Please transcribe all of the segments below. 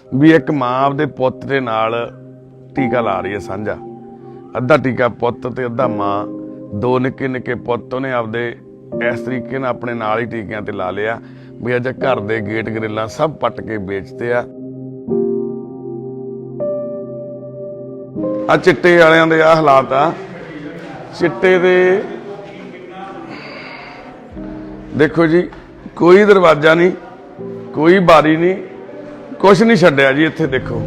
ਵੀ ਇੱਕ ਮਾਂ ਆਪਦੇ ਪੁੱਤ ਦੇ ਨਾਲ ਟੀਕਾ ਲਾ ਰਹੀ ਹੈ ਸਾਂਝਾ। ਅੱਧਾ ਟੀਕਾ ਪੁੱਤ ਤੇ ਅੱਧਾ ਮਾਂ। ਦੋ ਨਿੱਕੇ ਨਿੱਕੇ ਪੁੱਤ ਉਹਨੇ ਆਪਦੇ ਇਸ ਤਰੀਕੇ ਨਾਲ ਆਪਣੇ ਨਾਲ ਹੀ ਟੀਕਿਆਂ ਤੇ ਲਾ ਲਿਆ ਵੀ ਅੱਜ ਘਰ ਦੇ ਗੇਟ ਗਰਿੱਲਾਂ ਸਭ ਪੱਟ ਕੇ ਵੇਚਦੇ ਆ। ਆ ਚਿੱਟੇ ਵਾਲਿਆਂ ਦੇ ਆ ਹਾਲਾਤ ਆ। ਚਿੱਟੇ ਦੇ देखो जी, कोई दरवाजा नहीं, कोई बारी नहीं, कुछ नहीं छड्डिया जी। इत्थे देखो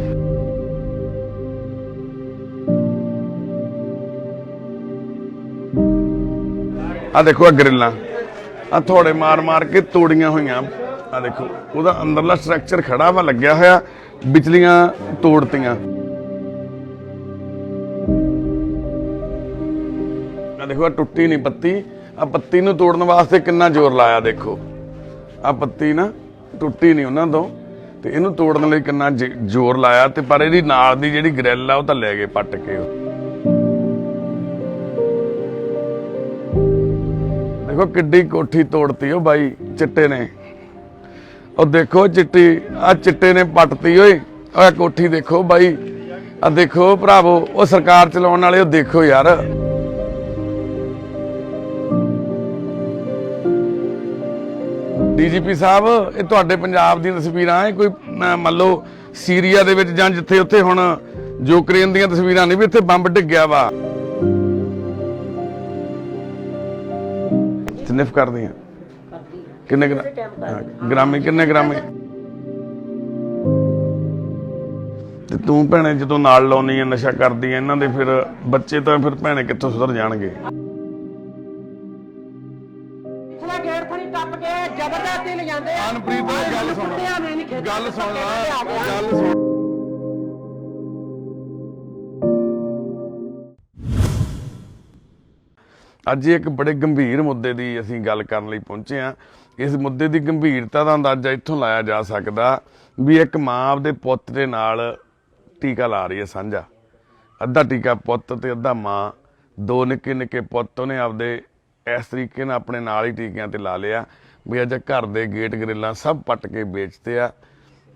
आ देखो आ ग्रिल्लां आ थोड़े मार मार के तोड़ियां हुई। आ देखो उहदा अंदरला स्ट्रक्चर खड़ा वा लग्या होया, बिजलियां तोड़तियां। आ देखो आ टुट्टी नहीं पत्ती। आ पत्ती नूं तोड़न वास्ते किन्ना जोर लाया। देखो आ पत्ती ना टुट्टी नहीं उन्हां तों ते इहनूं तोड़न लई किन्ना जोर लाया ते पर इहदी नाल दी जिहड़ी ग्रिल आ ओह तां लै गए पट के। देखो किड्डी कोठी तोड़ती ओ बाई चिट्टे ने। और देखो चिट्टी आ चिट्टे ने पटती ओए आ कोठी। देखो बाई आ देखो भरावो ओ सरकार चलाउण वाले ओ देखो यार। ਡੀਜੀਪੀ ਸਾਹਿਬ ਇਹ ਤੁਹਾਡੇ ਪੰਜਾਬ ਦੀਆਂ ਤਸਵੀਰਾਂ ਹੈ, ਕੋਈ ਮੰਨ ਲਓ ਸੀਰੀਆ ਦੇ ਵਿੱਚ ਜਾਂ ਜਿੱਥੇ ਉੱਥੇ ਹੁਣ ਯੂਕਰੇਨ ਦੀਆਂ ਤਸਵੀਰਾਂ ਨਹੀਂ ਵੀ ਇੱਥੇ ਬੰਬ ਡਿੱਗਿਆ ਵਾ। ਸਨਿਫ ਕਰਦੀਆਂ ਕਿੰਨੇ ਗ੍ਰਾਮੀ ਕਿੰਨੇ ਗ੍ਰਾਮੀ ਤੇ ਤੂੰ ਭੈਣੇ ਜਦੋਂ ਨਾਲ ਲਾਉਣੀ ਹੈ ਨਸ਼ਾ ਕਰਦੀ ਹੈ ਇਹਨਾਂ ਦੇ ਫਿਰ ਬੱਚੇ ਤਾਂ ਫਿਰ ਭੈਣੇ ਕਿੱਥੋਂ ਸੁਧਰ ਜਾਣਗੇ। ਜ਼ਬਰਦਸਤੀ ਲੈ ਜਾਂਦੇ ਆ। ਅਨਪ੍ਰੀਤ ਗੱਲ ਸੁਣ ਗੱਲ ਸੁਣ ਗੱਲ ਸੁਣ। ਅੱਜ ਇੱਕ ਬੜੇ ਗੰਭੀਰ ਮੁੱਦੇ ਦੀ ਅਸੀਂ ਗੱਲ ਕਰਨ ਲਈ ਪਹੁੰਚੇ ਹਾਂ। ਇਸ ਮੁੱਦੇ ਦੀ ਗੰਭੀਰਤਾ ਦਾ ਅੰਦਾਜ਼ਾ ਇੱਥੋਂ ਲਾਇਆ ਜਾ ਸਕਦਾ ਵੀ ਇੱਕ ਮਾਂ ਆਪਦੇ ਪੁੱਤ ਦੇ ਨਾਲ ਟੀਕਾ ਲਾ ਰਹੀ ਹੈ ਸਾਂਝਾ। ਅੱਧਾ ਟੀਕਾ ਪੁੱਤ ਤੇ ਅੱਧਾ ਮਾਂ। ਦੋ ਨਿੱਕੇ ਨਿੱਕੇ ਪੁੱਤ ਉਹਨੇ ਆਪਦੇ ਇਸ ਤਰੀਕੇ ਨਾਲ ਆਪਣੇ ਨਾਲ ਹੀ ਟੀਕਿਆਂ ਤੇ ਲਾ ਲਿਆ ਵੀ ਅੱਜ ਘਰ ਦੇ ਗੇਟ ਗਰਿੱਲਾਂ ਸਭ ਪੱਟ ਕੇ ਵੇਚਦੇ ਆ।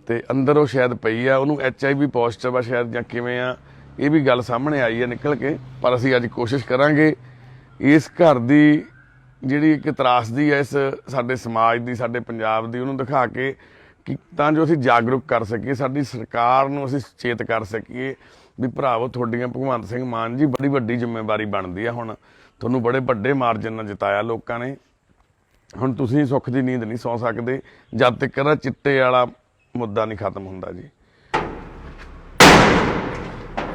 ਤੇ ਅੰਦਰ ਉਹ ਸ਼ਾਇਦ ਪਈ ਆ, ਉਹਨੂੰ HIV ਪੋਜ਼ਿਟਿਵ ਆ ਸ਼ਾਇਦ ਜਾਂ ਕਿਵੇਂ ਆ, ਇਹ ਵੀ ਗੱਲ ਸਾਹਮਣੇ ਆਈ ਹੈ ਨਿਕਲ ਕੇ। ਪਰ ਅਸੀਂ ਅੱਜ ਕੋਸ਼ਿਸ਼ ਕਰਾਂਗੇ ਇਸ ਘਰ ਦੀ ਜਿਹੜੀ ਇੱਕ ਤਰਾਸਦੀ ਹੈ ਇਸ ਸਾਡੇ ਸਮਾਜ ਦੀ, ਸਾਡੇ ਪੰਜਾਬ ਦੀ, ਉਹਨੂੰ ਦਿਖਾ ਕੇ ਕਿ ਤਾਂ ਜੋ ਅਸੀਂ ਜਾਗਰੂਕ ਕਰ ਸਕੀਏ, ਸਾਡੀ ਸਰਕਾਰ ਨੂੰ ਅਸੀਂ ਸੁਚੇਤ ਕਰ ਸਕੀਏ ਵੀ ਭਰਾਵੋ ਤੁਹਾਡੀਆਂ ਭਗਵੰਤ ਸਿੰਘ ਮਾਨ ਜੀ ਬੜੀ ਵੱਡੀ ਜ਼ਿੰਮੇਵਾਰੀ ਬਣਦੀ ਆ। ਹੁਣ ਤੁਹਾਨੂੰ ਬੜੇ ਵੱਡੇ ਮਾਰਜਨ ਨਾਲ ਜਿਤਾਇਆ ਲੋਕਾਂ ਨੇ। ਹੁਣ ਤੁਸੀਂ ਸੁੱਖ ਦੀ ਨੀਂਦ ਨਹੀਂ ਸੌਂ ਸਕਦੇ ਜਦ ਤੱਕ ਇਹਦਾ ਚਿੱਟੇ ਵਾਲਾ ਮੁੱਦਾ ਨਹੀਂ ਖਤਮ ਹੁੰਦਾ ਜੀ।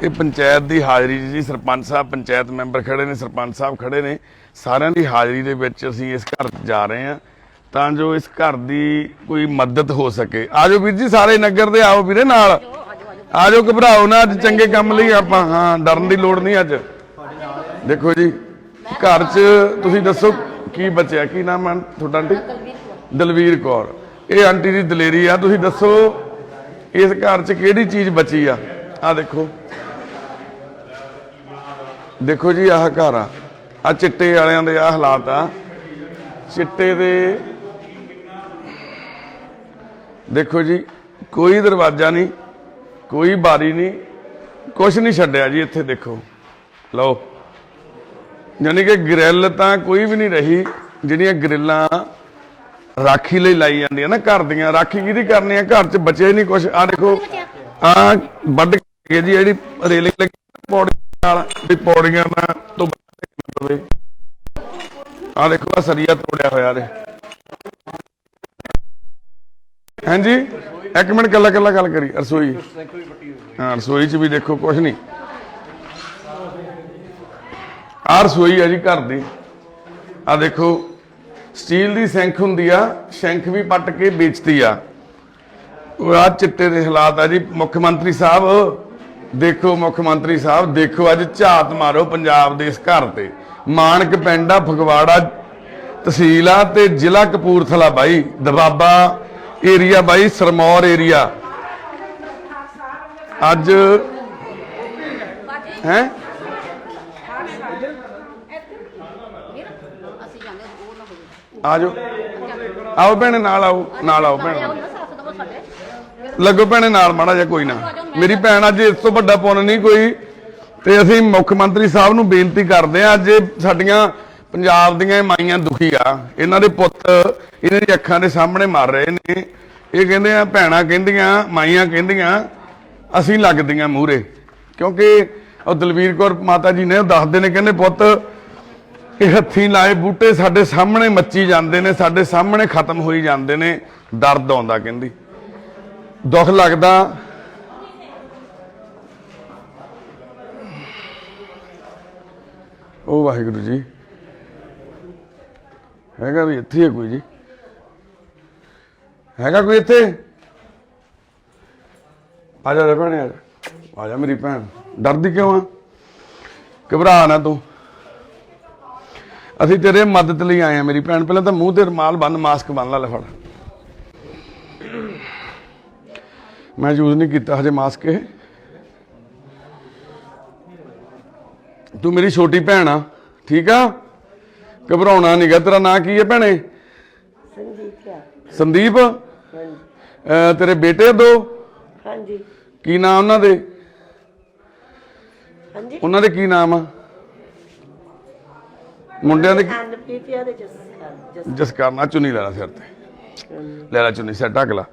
ਇਹ ਪੰਚਾਇਤ ਦੀ ਹਾਜ਼ਰੀ ਜੀ, ਸਰਪੰਚ ਸਾਹਿਬ ਪੰਚਾਇਤ ਮੈਂਬਰ ਖੜੇ ਨੇ, ਸਰਪੰਚ ਸਾਹਿਬ ਖੜੇ ਨੇ, ਸਾਰਿਆਂ ਦੀ ਹਾਜ਼ਰੀ ਦੇ ਵਿੱਚ ਅਸੀਂ ਇਸ ਘਰ ਜਾ ਰਹੇ ਹਾਂ ਤਾਂ ਜੋ ਇਸ ਘਰ ਦੀ ਕੋਈ ਮਦਦ ਹੋ ਸਕੇ। ਆਜੋ ਵੀਰ ਜੀ ਸਾਰੇ ਨਗਰ ਦੇ ਆਓ ਵੀਰੇ ਨਾਲ, ਆਜੋ ਘਬਰਾਓ ਨਾ, ਅੱਜ ਚੰਗੇ ਕੰਮ ਲਈ ਆਪਾਂ। ਹਾਂ ਡਰਨ ਦੀ ਲੋੜ ਨਹੀਂ ਅੱਜ। ਦੇਖੋ ਜੀ ਘਰ 'ਚ ਤੁਸੀਂ ਦੱਸੋ ਕੀ ਬਚਿਆ, ਕੀ ਨਾਮ ਹੈ ਤੁਹਾਡਾ ਆਂਟੀ? ਦਲਵੀਰ ਕੌਰ। ਇਹ ਆਂਟੀ ਦੀ ਦਲੇਰੀ ਆ। ਤੁਸੀਂ ਦੱਸੋ ਇਸ ਘਰ 'ਚ ਕਿਹੜੀ ਚੀਜ਼ ਬਚੀ ਆ? ਆ ਦੇਖੋ ਦੇਖੋ ਜੀ ਆਹ ਘਰ ਆ। ਆ ਚਿੱਟੇ ਵਾਲਿਆਂ ਦੇ ਆ ਹਾਲਾਤ ਆ। ਚਿੱਟੇ ਦੇ ਦੇਖੋ ਜੀ, ਕੋਈ ਦਰਵਾਜ਼ਾ ਨਹੀਂ, ਕੋਈ ਬਾਰੀ ਨਹੀਂ, ਕੁਛ ਨਹੀਂ ਛੱਡਿਆ ਜੀ। ਇੱਥੇ ਦੇਖੋ ਲਓ, ਯਾਨੀ ਕਿ ਗ੍ਰਿਲ ਤਾਂ ਕੋਈ ਵੀ ਨਹੀਂ ਰਹੀ। ਜਿਹੜੀਆਂ ਗ੍ਰਿਲਾਂ ਰਾਖੀ ਲਈ ਲਾਈ ਜਾਂਦੀਆਂ ਨਾ ਘਰ ਦੀਆਂ, ਰਾਖੀ ਕਿਹਦੀ ਕਰਨੀ ਆ? ਘਰ 'ਚ ਬਚਿਆ ਹੀ ਨਹੀਂ ਕੁਛ। ਆ ਦੇਖੋ ਆ ਵੱਢ ਕੇ ਜੀ ਜਿਹੜੀ ਰੇਲਿੰਗ ਲੱਗੀ ਪੌੜੀ ਨਾਲ, ਪੌੜੀਆਂ ਦਾ ਤੋਂ ਪਵੇ। ਆ ਦੇਖੋ ਆ ਸਰੀਆ ਤੋੜਿਆ ਹੋਇਆ ਨੇ। ਹਾਂਜੀ ਇੱਕ ਮਿੰਟ ਕੱਲਾ ਕੱਲਾ ਗੱਲ ਕਰੀ। ਰਸੋਈ, ਹਾਂ ਰਸੋਈ 'ਚ ਵੀ ਦੇਖੋ ਕੁਛ ਨਹੀਂ। ਆ ਰਸੋਈ ਆ ਜੀ ਘਰ ਦੀ। ਆ ਦੇਖੋ ਸਟੀਲ ਦੀ ਸਿੰਕ ਹੁੰਦੀ ਆ, ਸਿੰਕ ਵੀ ਪੱਟ ਕੇ ਵੇਚਦੀ ਆ। ਆ ਚਿੱਟੇ ਦੇ ਹਾਲਾਤ ਆ ਜੀ। ਮੁੱਖ ਮੰਤਰੀ ਸਾਹਿਬ ਦੇਖੋ, ਮੁੱਖ ਮੰਤਰੀ ਸਾਹਿਬ ਦੇਖੋ, ਅੱਜ ਝਾਤ ਮਾਰੋ ਪੰਜਾਬ ਦੇ ਇਸ ਘਰ ਤੇ। ਮਾਨਕ ਪਿੰਡ ਆ, ਫਗਵਾੜਾ ਤਹਿਸੀਲ ਆ ਤੇ ਜ਼ਿਲ੍ਹਾ ਕਪੂਰਥਲਾ ਬਾਈ, ਦਬਾਬਾ ਏਰੀਆ ਬਾਈ, ਸਰਮੌਰ ਏਰੀਆ। ਅੱਜ ਹੈ ਆਜੋ, आओ भैने नाल आओ, नाल आओ भैने। ਲੱਗੋ ਭੈਣੇ ਨਾਲ ਮਾੜਾ ਜਿਹਾ, ਕੋਈ ਨਾ। ਮੇਰੀ ਭੈਣ ਅੱਜ ਇਸ ਤੋਂ ਵੱਡਾ ਪੁੰਨ ਨਹੀਂ ਕੋਈ, ਤੇ ਅਸੀਂ ਮੁੱਖ ਮੰਤਰੀ ਸਾਹਿਬ ਨੂੰ ਬੇਨਤੀ ਕਰਦੇ ਹਾਂ, ਅੱਜ ਸਾਡੀਆਂ ਪੰਜਾਬ ਦੀਆਂ ਮਾਈਆਂ ਦੁਖੀ ਆ, ਇਹਨਾਂ ਦੇ ਪੁੱਤ ਇਹਨਾਂ ਦੀ ਅੱਖਾਂ ਦੇ ਸਾਹਮਣੇ ਮਰ ਰਹੇ ਨੇ। ਇਹ ਕਹਿੰਦੇ ਆ, ਭੈਣਾਂ ਕਹਿੰਦੀਆਂ, ਮਾਈਆਂ ਕਹਿੰਦੀਆਂ ਅਸੀਂ ਲੱਗਦੀਆਂ ਮੂਹਰੇ, ਕਿਉਂਕਿ ਉਹ ਦਲਵੀਰ ਕੌਰ ਮਾਤਾ ਜੀ ਨੇ ਉਹ ਦੱਸਦੇ ਨੇ, ਕਹਿੰਦੇ ਪੁੱਤ ਇਹ ਹੱਥੀਂ ਲਾਏ ਬੂਟੇ ਸਾਡੇ ਸਾਹਮਣੇ ਮੱਚੀ ਜਾਂਦੇ ਨੇ, ਸਾਡੇ ਸਾਹਮਣੇ ਖਤਮ ਹੋਈ ਜਾਂਦੇ ਨੇ, ਦਰਦ ਆਉਂਦਾ, ਕਹਿੰਦੀ ਦੁੱਖ ਲੱਗਦਾ। ਉਹ ਵਾਹਿਗੁਰੂ ਜੀ, ਹੈਗਾ ਵੀ ਇੱਥੇ ਕੋਈ ਜੀ, ਹੈਗਾ ਕੋਈ ਇੱਥੇ? ਆ ਜਾ ਭੈਣੇ, ਆ ਜਾ ਮੇਰੀ ਭੈਣ, ਡਰਦੀ ਕਿਉਂ ਆ? ਘਬਰਾ ਨਾ ਤੂੰ, ਅਸੀਂ ਤੇਰੇ ਮਦਦ ਲਈ ਆਏ ਆ ਮੇਰੀ ਭੈਣ। ਪਹਿਲਾਂ ਤਾਂ ਮੂੰਹ ਤੇ ਰੁਮਾਲ ਬੰਨ, ਮਾਸਕ ਬੰਨ ਲੈ ਫੜ। ਮੈਂ ਯੂਜ਼ ਨਹੀਂ ਕੀਤਾ ਹਜੇ ਮਾਸਕ ਇਹ। ਤੂੰ ਮੇਰੀ ਛੋਟੀ ਭੈਣ ਆ, ਠੀਕ ਆ, ਘਬਰਾਉਣਾ ਨਹੀਂਗਾ। ਤੇਰਾ ਨਾਂ ਕੀ ਹੈ ਭੈਣੇ? ਸੰਦੀਪ। ਤੇਰੇ ਬੇਟੇ ਦੋ? ਹਾਂਜੀ। ਕੀ ਨਾਮ ਉਹਨਾਂ ਦੇ? ਹਾਂਜੀ, ਉਹਨਾਂ ਦੇ ਕੀ ਨਾਮ ਆ ਮੁੰਡਿਆਂ ਦੇ? ਜਸਕਰਨ। ਆ ਚੁੰਨੀ ਲੈਣਾ ਸਿਰ ਤੇ, ਲੈ ਲਾ ਚੁੰਨੀ, ਸਿਰ ਢੱਕ ਲਾ,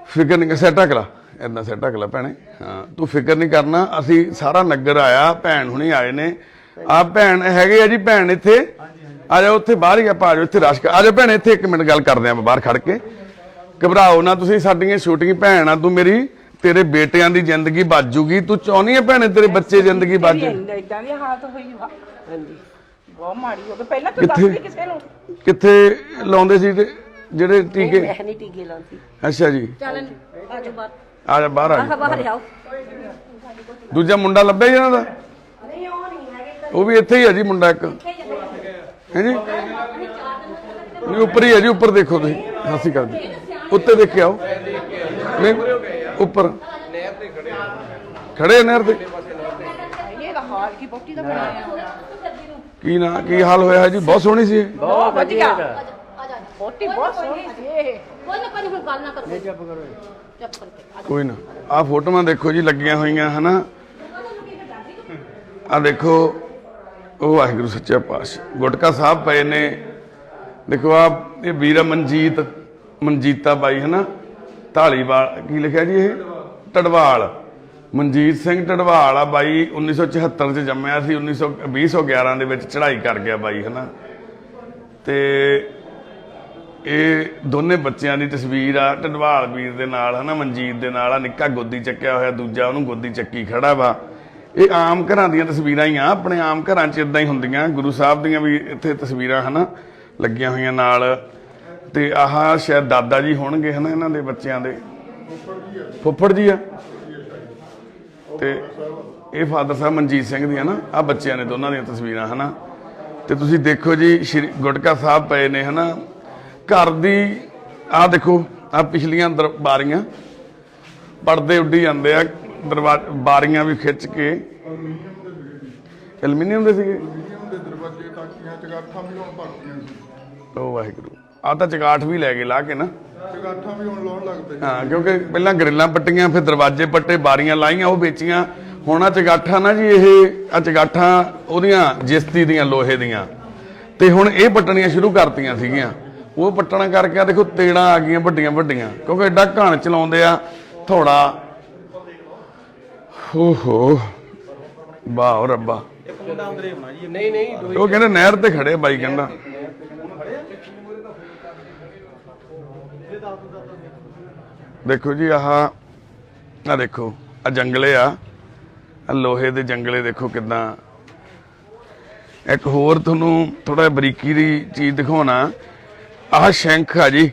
ਫਿਕਰ ਨਹੀਂ, ਸਿਰ ਢੱਕ ਲਾ, ਏਦਾਂ ਸਿਰ ਢੱਕ ਲਾ ਭੈਣੇ। ਹਾਂ, ਤੂੰ ਫਿਕਰ ਨਹੀਂ ਕਰਨਾ, ਅਸੀਂ ਸਾਰਾ ਨਗਰ ਆਇਆ, ਭੈਣ ਹੁਣੀ ਆਏ ਨੇ। ਆ ਭੈਣ ਹੈਗੇ ਆ ਜੀ, ਭੈਣ ਇੱਥੇ ਆ ਜਾਓ, ਉੱਥੇ ਬਾਹਰ ਹੀ ਆਪਾਂ ਆ ਜਾਓ, ਇੱਥੇ ਰਸ਼ ਆ ਜਾਓ ਭੈਣ, ਇੱਥੇ 1 ਮਿੰਟ ਗੱਲ ਕਰਦੇ ਆਂ ਬਾਹਰ ਖੜ ਕੇ। ਘਬਰਾਓ ਨਾ ਤੁਸੀਂ, ਸਾਡੀਆਂ ਛੋਟੀਆਂ ਭੈਣ ਆ ਤੂੰ ਮੇਰੀ, ਤੇਰੇ ਬੇਟਿਆਂ ਦੀ ਜ਼ਿੰਦਗੀ ਬਚ ਜੂਗੀ। ਤੂੰ ਚਾਹੁੰਦੀ ਹੈ ਭੈਣੇ ਤੇਰੇ ਬੱਚੇ ਜ਼ਿੰਦਗੀ ਬਚ ਜੂ? ਇਦਾਂ ਦੀ ਹਾਲਤ ਹੋਈ ਹਾਂਜੀ, ਬਹੁਤ ਮਾੜੀ ਹੋ ਗਈ। ਪਹਿਲਾਂ ਤੂੰ ਦੱਸ ਦੇ ਕਿਸੇ ਨੂੰ। ਕਿੱਥੇ ਲਾਉਂਦੇ ਸੀ ਤੇ ਜਿਹੜੇ ਟੀਕੇ? ਮੈਂ ਨਹੀਂ ਟੀਕੇ ਲਾਉਂਦੀ। ਅੱਛਾ ਜੀ, ਚੱਲ ਆਜੋ ਬਾਹਰ, ਆ ਜਾ ਬਾਹਰ, ਆ ਬਾਹਰ ਆਓ। ਦੂਜਾ ਮੁੰਡਾ ਲੱਭਿਆ ਜੀ ਇਹਨਾਂ ਦਾ? ਨਹੀਂ, ਉਹ ਨਹੀਂ ਹੈਗੇ, ਉਹ ਵੀ ਇੱਥੇ ਹੀ ਹੈ ਜੀ ਮੁੰਡਾ ਇੱਕ, ਹੈ ਜੀ? ਨਹੀਂ ਉੱਪਰ ਹੀ ਹੈ ਜੀ, ਉੱਪਰ ਦੇਖੋ ਤੁਸੀਂ, ਹਾਸੀ ਕਰਦੇ ਉੱਤੇ ਦੇਖ ਕੇ ਆਓ। ਨਹੀਂ ਉੱਪਰ ਖੜੇ ਨਹਿਰ ਤੇ। ਇਹਦਾ ਹਾਲ ਕੀ ਬੋਟੀ ਦਾ ਬਣਾਇਆ? ਕੀ ਨਾ ਕੀ ਹਾਲ ਹੋਇਆ ਹੈ ਜੀ? ਬਹੁਤ ਸੋਹਣੀ ਸੀ ਇਹ। ਬਹੁਤ ਵਧੀਆ, ਬੋਟੀ ਬਹੁਤ ਸੋਹਣੀ ਸੀ ਇਹ। ਕੋਈ ਨਾ ਕੋਈ ਹੁਣ ਗੱਲ ਨਾ ਕਰੋ, ਚੁੱਪ ਕਰੋ, ਚੁੱਪ ਕਰਕੇ। ਕੋਈ ਨਾ, ਆਹ ਫੋਟੋਆਂ ਦੇਖੋ ਜੀ ਲੱਗੀਆਂ ਹੋਈਆਂ ਹਨਾ, ਆ ਦੇਖੋ। ਉਹ ਵਾਹਿਗੁਰੂ ਸੱਚਾ ਪਾਤਸ਼ਾਹ, ਗੁਟਕਾ ਸਾਹਿਬ ਪਏ ਨੇ, ਦੇਖੋ ਆ ਇਹ ਵੀਰਾ ਮਨਜੀਤਾ ਬਾਈ ਹਨਾ, ਢਾਲੀਵਾਲ, ਕੀ ਲਿਖਿਆ ਜੀ ਇਹ? ਟਡਵਾਲ, ਮਨਜੀਤ ਸਿੰਘ ਟਡਵਾਲ ਆ ਬਾਈ। 1974 ਚ ਜੰਮਿਆ ਸੀ, 2011 ਦੇ ਵਿੱਚ ਚੜ੍ਹਾਈ ਕਰ ਗਿਆ ਬਾਈ ਹਨਾ। ਤੇ ਇਹ ਦੋਨੇ ਬੱਚਿਆਂ ਦੀ ਤਸਵੀਰ ਆ, ਟਡਵਾਲ ਵੀਰ ਦੇ ਨਾਲ ਹਨਾ, ਮਨਜੀਤ ਦੇ ਨਾਲ ਆ। ਨਿੱਕਾ ਗੋਦੀ ਚੱਕਿਆ ਹੋਇਆ, ਦੂਜਾ ਉਹਨੂੰ ਗੋਦੀ ਚੱਕੀ ਖੜਾ ਵਾ। ਇਹ ਆਮ ਘਰਾਂ ਦੀਆਂ ਤਸਵੀਰਾਂ ਹੀ ਆ, ਆਪਣੇ ਆਮ ਘਰਾਂ 'ਚ ਇਦਾਂ ਹੀ ਹੁੰਦੀਆਂ। ਗੁਰੂ ਸਾਹਿਬ ਦੀਆਂ ਵੀ ਇੱਥੇ ਤਸਵੀਰਾਂ ਹਨਾ ਲੱਗੀਆਂ ਹੋਈਆਂ ਨਾਲ। ਤੇ ਆਹ ਸ਼ਾਇਦ ਦਾਦਾ ਜੀ ਹੋਣਗੇ ਹਨਾ ਇਹਨਾਂ ਦੇ ਬੱਚਿਆਂ ਦੇ, ਫੁੱਫੜ ਜੀ ਆ। ਤੇ ਇਹ ਫਾਦਰ ਸਾਹਿਬ ਮਨਜੀਤ ਸਿੰਘ ਦੀਆਂ ਨਾ, ਆ ਬੱਚਿਆਂ ਨੇ ਦੋਨਾਂ ਦੀਆਂ ਤਸਵੀਰਾਂ ਹਨਾ। ਤੇ ਤੁਸੀਂ ਦੇਖੋ ਜੀ, ਸ਼੍ਰੀ ਗੁਟਕਾ ਸਾਹਿਬ ਪਏ ਨੇ ਹਨਾ। ਘਰ ਦੀ ਆਹ ਦੇਖੋ, ਆ ਪਿਛਲੀਆਂ ਬਾਰੀਆਂ, ਪਰਦੇ ਉੱਡੀ ਜਾਂਦੇ ਆ, ਬਾਰੀਆਂ ਵੀ ਖਿੱਚ ਕੇ ਐਲੂਮੀਨੀਅਮ ਦੇ ਸੀਗੇ। ਉਹ ਵਾਹਿਗੁਰੂ, ਆ ਤਾਂ ਚਗਾਠ ਵੀ ਲੈ ਗਏ ਲਾ ਕੇ ਨਾ, ਚਗਾਠਾਂ ਵੀ ਹੁਣ ਲਾਉਣ ਲੱਗ ਪਏ। ਹਾਂ, ਕਿਉਂਕਿ ਪਹਿਲਾਂ ਗਰਿੱਲਾਂ ਪੱਟੀਆਂ, ਫਿਰ ਦਰਵਾਜ਼ੇ ਪੱਟੇ, ਬਾਰੀਆਂ ਲਾਈਆਂ, ਉਹ ਵੇਚੀਆਂ। ਹੁਣ ਆ ਚਗਾਠਾਂ ਨਾ ਜੀ, ਇਹ ਆ ਚਗਾਠਾਂ ਉਹਦੀਆਂ ਜਿਸਤੀ ਦੀਆਂ, ਲੋਹੇ ਦੀਆਂ, ਤੇ ਹੁਣ ਇਹ ਪੱਟਣੀਆਂ ਸ਼ੁਰੂ ਕਰਤੀਆਂ ਸੀਗੀਆਂ। ਉਹ ਪੱਟਣਾ ਕਰਕੇ ਦੇਖੋ ਤੇੜਾਂ ਆ ਗਈਆਂ ਵੱਡੀਆਂ ਵੱਡੀਆਂ, ਕਿਉਂਕਿ ਐਡਾ ਘਣ ਚਲਾਉਂਦੇ ਆ ਥੋੜਾ। ਓਹੋ ਵਾਹ ਰੱਬਾ, ਉਹ ਕਹਿੰਦੇ ਨਹਿਰ ਤੇ ਖੜੇ ਬਾਈ, ਕਹਿੰਦਾ ਦੇਖੋ ਜੀ ਆਹ ਦੇਖੋ, ਆ ਜੰਗਲੇ ਆ, ਲੋਹੇ ਦੇ ਜੰਗਲੇ ਦੇਖੋ ਕਿਦਾਂ। ਇੱਕ ਹੋਰ ਤੁਹਾਨੂੰ ਥੋੜਾ ਬਰੀਕੀ ਦੀ ਚੀਜ਼ ਦਿਖਾਉਣਾ, ਆਹ ਸ਼ੰਖ ਆ ਜੀ।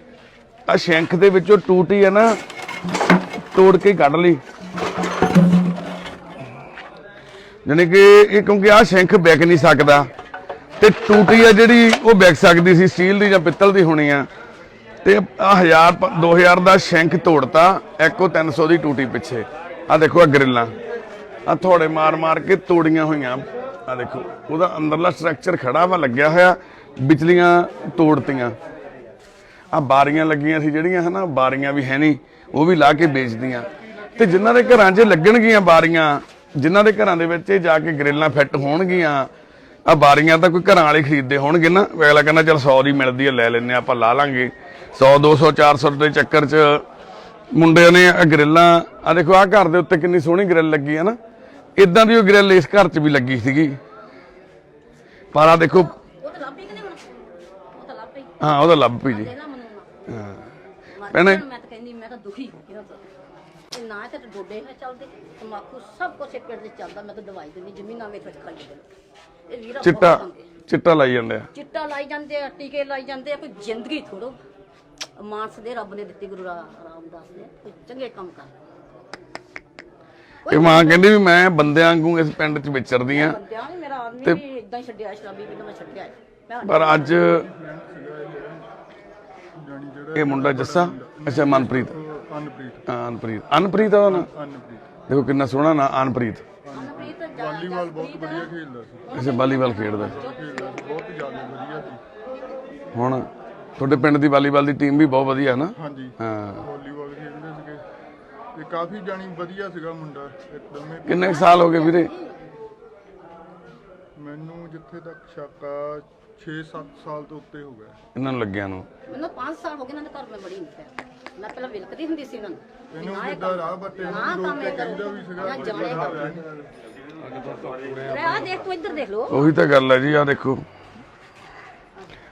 ਆ ਸ਼ੰਖ ਦੇ ਵਿੱਚੋਂ ਟੂਟੀ ਆ ਨਾ, ਤੋੜ ਕੇ ਕੱਢ ਲਈ, ਜਾਨੀ ਕਿ ਇਹ, ਕਿਉਂਕਿ ਆਹ ਸ਼ੰਖ ਵਿਕ ਨਹੀਂ ਸਕਦਾ, ਤੇ ਟੂਟੀ ਆ ਜਿਹੜੀ ਉਹ ਵਿਕ ਸਕਦੀ ਸੀ, ਸਟੀਲ ਦੀ ਜਾਂ ਪਿੱਤਲ ਦੀ ਹੋਣੀ ਆ। ਤੇ ਆ 1000-2000 ਦਾ ਸ਼ੰਖ ਤੋੜਤਾ, ਇੱਕੋ 300 ਦੀ ਟੂਟੀ ਪਿੱਛੇ। ਆ ਦੇਖੋ ਆ ਗਰਿੱਲਾਂ, ਆ ਥੋੜੇ ਮਾਰ ਮਾਰ ਕੇ ਤੋੜੀਆਂ ਹੋਈਆਂ। ਆ ਦੇਖੋ ਉਹਦਾ ਅੰਦਰਲਾ ਸਟਰਕਚਰ ਖੜਾ ਵਾ ਲੱਗਿਆ ਹੋਇਆ, ਵਿਚਲੀਆਂ ਤੋੜਤੀਆਂ। ਆ ਬਾਰੀਆਂ ਲੱਗੀਆਂ ਸੀ ਜਿਹੜੀਆਂ ਹਨਾ, ਬਾਰੀਆਂ ਵੀ ਹੈ ਨਹੀਂ, ਉਹ ਵੀ ਲਾ ਕੇ ਵੇਚਦੀਆਂ। ਤੇ ਜਿਨ੍ਹਾਂ ਦੇ ਘਰਾਂ 'ਚ ਲੱਗਣਗੀਆਂ ਬਾਰੀਆਂ, ਜਿਨ੍ਹਾਂ ਦੇ ਘਰਾਂ ਦੇ ਵਿੱਚ ਜਾ ਕੇ ਗ੍ਰਿਲਾਂ ਫਿੱਟ ਹੋਣਗੀਆਂ, ਆ ਬਾਰੀਆਂ ਤਾਂ ਕੋਈ ਘਰਾਂ ਵਾਲੇ ਖਰੀਦਦੇ ਹੋਣਗੇ ਨਾ, ਅਗਲਾ ਕਹਿੰਦਾ ਚਲ 100 ਦੀ ਮਿਲਦੀ ਹੈ ਲੈ ਲੈਂਦੇ ਆਪਾਂ ਲਾ ਲਾਂਗੇ। 100 200 400 ਦੇ ਚੱਕਰ 'ਚ ਮੁੰਡਿਆਂ ਨੇ ਗ੍ਰਿਲਾਂ, ਆ ਦੇਖੋ ਆ ਘਰ ਦੇ ਉੱਤੇ ਕਿੰਨੀ ਸੋਹਣੀ ਗ੍ਰਿਲ ਲੱਗੀ ਹੈ ਨਾ, ਇਦਾਂ ਦੀ ਉਹ ਗ੍ਰਿਲ ਇਸ ਘਰ 'ਚ ਵੀ ਲੱਗੀ ਸੀਗੀ। ਪਰ ਆ ਦੇਖੋ, ਉਹ ਤਾਂ ਲੱਭ ਹੀ ਕਿ ਨਹੀਂ ਹੁਣ, ਉਹ ਤਾਂ ਲੱਭ ਹੀ ਹਾਂ ਉਹਦਾ ਲੱਭ ਪਈ ਜੀ। ਦੇ ਨਾ ਮੈਨੂੰ ਹਾਂ ਭੈਣੇ, ਮੈਂ ਤਾਂ ਕਹਿੰਦੀ ਮੈਂ ਤਾਂ ਦੁਖੀ ਹੋ ਗਿਆ ਤੇ ਨਾ ਤੇ ਡੋਡੇ ਹੈ ਚੱਲਦੇ, ਤਮਾਕੂ ਸਭ ਕੁਛ ਇੱਕ ਪਿੰਡ ਦੇ ਚੱਲਦਾ। ਮੈਂ ਤਾਂ ਦਵਾਈ ਦਿੰਦੀ, ਜ਼ਮੀਨਾਂ ਮੇਰੇ ਵਿੱਚ ਖਾਲੀ ਦੇ ਇਹ ਵੀਰਾ ਚਿੱਟਾ ਲਾਈ ਜਾਂਦੇ ਆ, ਚਿੱਟਾ ਲਾਈ ਜਾਂਦੇ ਆ, ਟੀਕੇ ਲਾਈ ਜਾਂਦੇ ਆ। ਕੋਈ ਜ਼ਿੰਦਗੀ ਥੋੜੋ ਮਾਨਸ ਦੇ ਰੱਬ ਨੇ ਦਿੱਤੀ, ਗੁਰੂ ਰਾਮਦਾਸ ਨੇ, ਕੋਈ ਚੰਗੇ ਕੰਮ ਕਰ। ਇਹ ਮਾਂ ਕਹਿੰਦੀ ਵੀ ਮੈਂ ਬੰਦਿਆਂ ਵਾਂਗੂ ਇਸ ਪਿੰਡ 'ਚ ਵਿਚਰਦੀ ਆ, ਬੰਦਿਆਂ ਨੇ ਮੇਰਾ ਆਦਮੀ ਵੀ ਇਦਾਂ ਹੀ ਛੱਡਿਆ, ਸ਼ਰਾਬੀ ਵੀ ਮੈਂ ਛੱਡਿਆ। ਪਰ ਅੱਜ ਇਹ ਮੁੰਡਾ ਜੱਸਾ, ਅੱਛਾ ਮਨਪ੍ਰੀਤ, ਅਨਪ੍ਰੀਤ ਆ ਨਾ, ਦੇਖੋ ਕਿੰਨਾ ਸੋਹਣਾ ਨਾ ਅਨਪ੍ਰੀਤ। ਵਾਲੀਬਾਲ ਬਹੁਤ ਵਧੀਆ ਖੇਡਦਾ ਸੀ। ਅੱਛਾ ਵਾਲੀਬਾਲ ਖੇਡਦਾ, ਬਹੁਤ ਜ਼ਿਆਦਾ ਵਧੀਆ ਸੀ। ਹੁਣ ਤੁਹਾਡੇ ਪਿੰਡ ਦੀ ਵਾਲੀਬਾਲ ਦੀ ਟੀਮ ਵੀ ਬਹੁਤ ਵਧੀਆ ਹੈ ਨਾ? ਹਾਂਜੀ, ਹਾਂ, ਵਾਲੀਬਾਲ ਖੇਡਦੇ ਸੀਗੇ ਤੇ ਕਾਫੀ ਜਾਣੀ ਵਧੀਆ ਸੀਗਾ ਮੁੰਡਾ ਇੱਕਦਮ ਹੀ। ਕਿੰਨੇ ਕੁ ਸਾਲ ਹੋ ਗਏ ਵੀਰੇ? ਮੈਨੂੰ ਜਿੱਥੇ ਤੱਕ ਸ਼ੱਕ ਆ 6-7 ਸਾਲ ਤੋਂ ਉੱਤੇ ਹੋ ਗਿਆ ਇਹਨਾਂ ਨੂੰ ਲੱਗਿਆ ਨੂੰ। ਮੈਨੂੰ 5 ਸਾਲ ਹੋ ਗਏ ਇਹਨਾਂ ਦੇ ਘਰ, ਮੈਂ ਬੜੀ ਨਹੀਂ ਪਿਆ। ਮੈਂ ਪਹਿਲਾਂ ਵਿਲਕਦੀ ਹੁੰਦੀ ਸੀ ਇਹਨਾਂ ਨੂੰ, ਇਹਨੂੰ ਕਿੱਦਾਂ ਰਾਹ ਬੱਟੇ ਨੂੰ ਰੋਕ ਕੇ ਕਹਿੰਦਾ ਵੀ ਸੀਗਾ ਨਾ ਜਾਣੇ ਆ। ਦੇਖ ਤੂੰ ਇੱਧਰ ਦੇਖ ਲੋ, ਉਹੀ ਤਾਂ ਗੱਲ ਹੈ ਜੀ। ਆ ਦੇਖੋ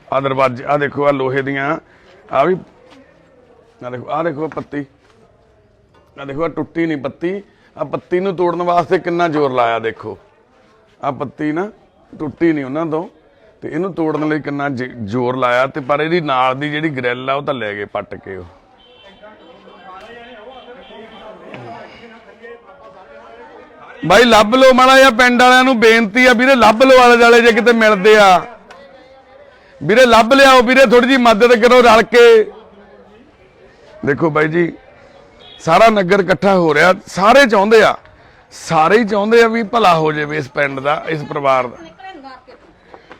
ਆ ਦਰਵਾਜ਼ੇ, ਆ ਦੇਖੋ ਆ ਲੋਹੇ ਦੀਆਂ, ਆ ਵੀ ਆ ਦੇਖੋ, ਆ ਦੇਖੋ ਪੱਤੀ, ਆ ਦੇਖੋ ਆ ਟੁੱਟੀ ਨਹੀਂ ਪੱਤੀ। ਆ ਪੱਤੀ ਨੂੰ ਤੋੜਨ ਵਾਸਤੇ ਕਿੰਨਾ ਜ਼ੋਰ ਲਾਇਆ, ਦੇਖੋ ਆ ਪੱਤੀ ਨਾ ਟੁੱਟੀ ਨਹੀਂ ਉਹਨਾਂ ਤੋਂ, ਤੇ ਇਹਨੂੰ ਤੋੜਨ ਲਈ ਕਿੰਨਾ ਜ਼ੋਰ ਲਾਇਆ। ਤੇ ਪਰ ਇਹਦੀ ਨਾਲ ਦੀ ਜਿਹੜੀ ਗ੍ਰਿਲ ਆ ਉਹ ਤਾਂ ਲੈ ਗਏ ਪੱਟ ਕੇ। ਉਹ ਬਾਈ ਲੱਭ ਲਓ, ਮਾੜਾ ਜਿਹਾ ਪਿੰਡ ਵਾਲਿਆਂ ਨੂੰ ਬੇਨਤੀ ਆ ਵੀਰੇ, ਲੱਭ ਲਓ ਆਲੇ ਦੁਆਲੇ ਜੇ ਕਿਤੇ ਮਿਲਦੇ ਆ ਵੀਰੇ, ਲੱਭ ਲਿਆਓ ਵੀਰੇ, ਥੋੜੀ ਜੀ ਮਦਦ ਕਰੋ ਰਲ ਕੇ। ਦੇਖੋ ਬਾਈ ਜੀ, ਸਾਰਾ ਨਗਰ ਇਕੱਠਾ ਹੋ ਰਿਹਾ, ਸਾਰੇ ਚਾਹੁੰਦੇ ਆ, ਸਾਰੇ ਹੀ ਚਾਹੁੰਦੇ ਆ ਵੀ ਭਲਾ ਹੋ ਜਾਵੇ ਇਸ ਪਿੰਡ ਦਾ, ਇਸ ਪਰਿਵਾਰ ਦਾ।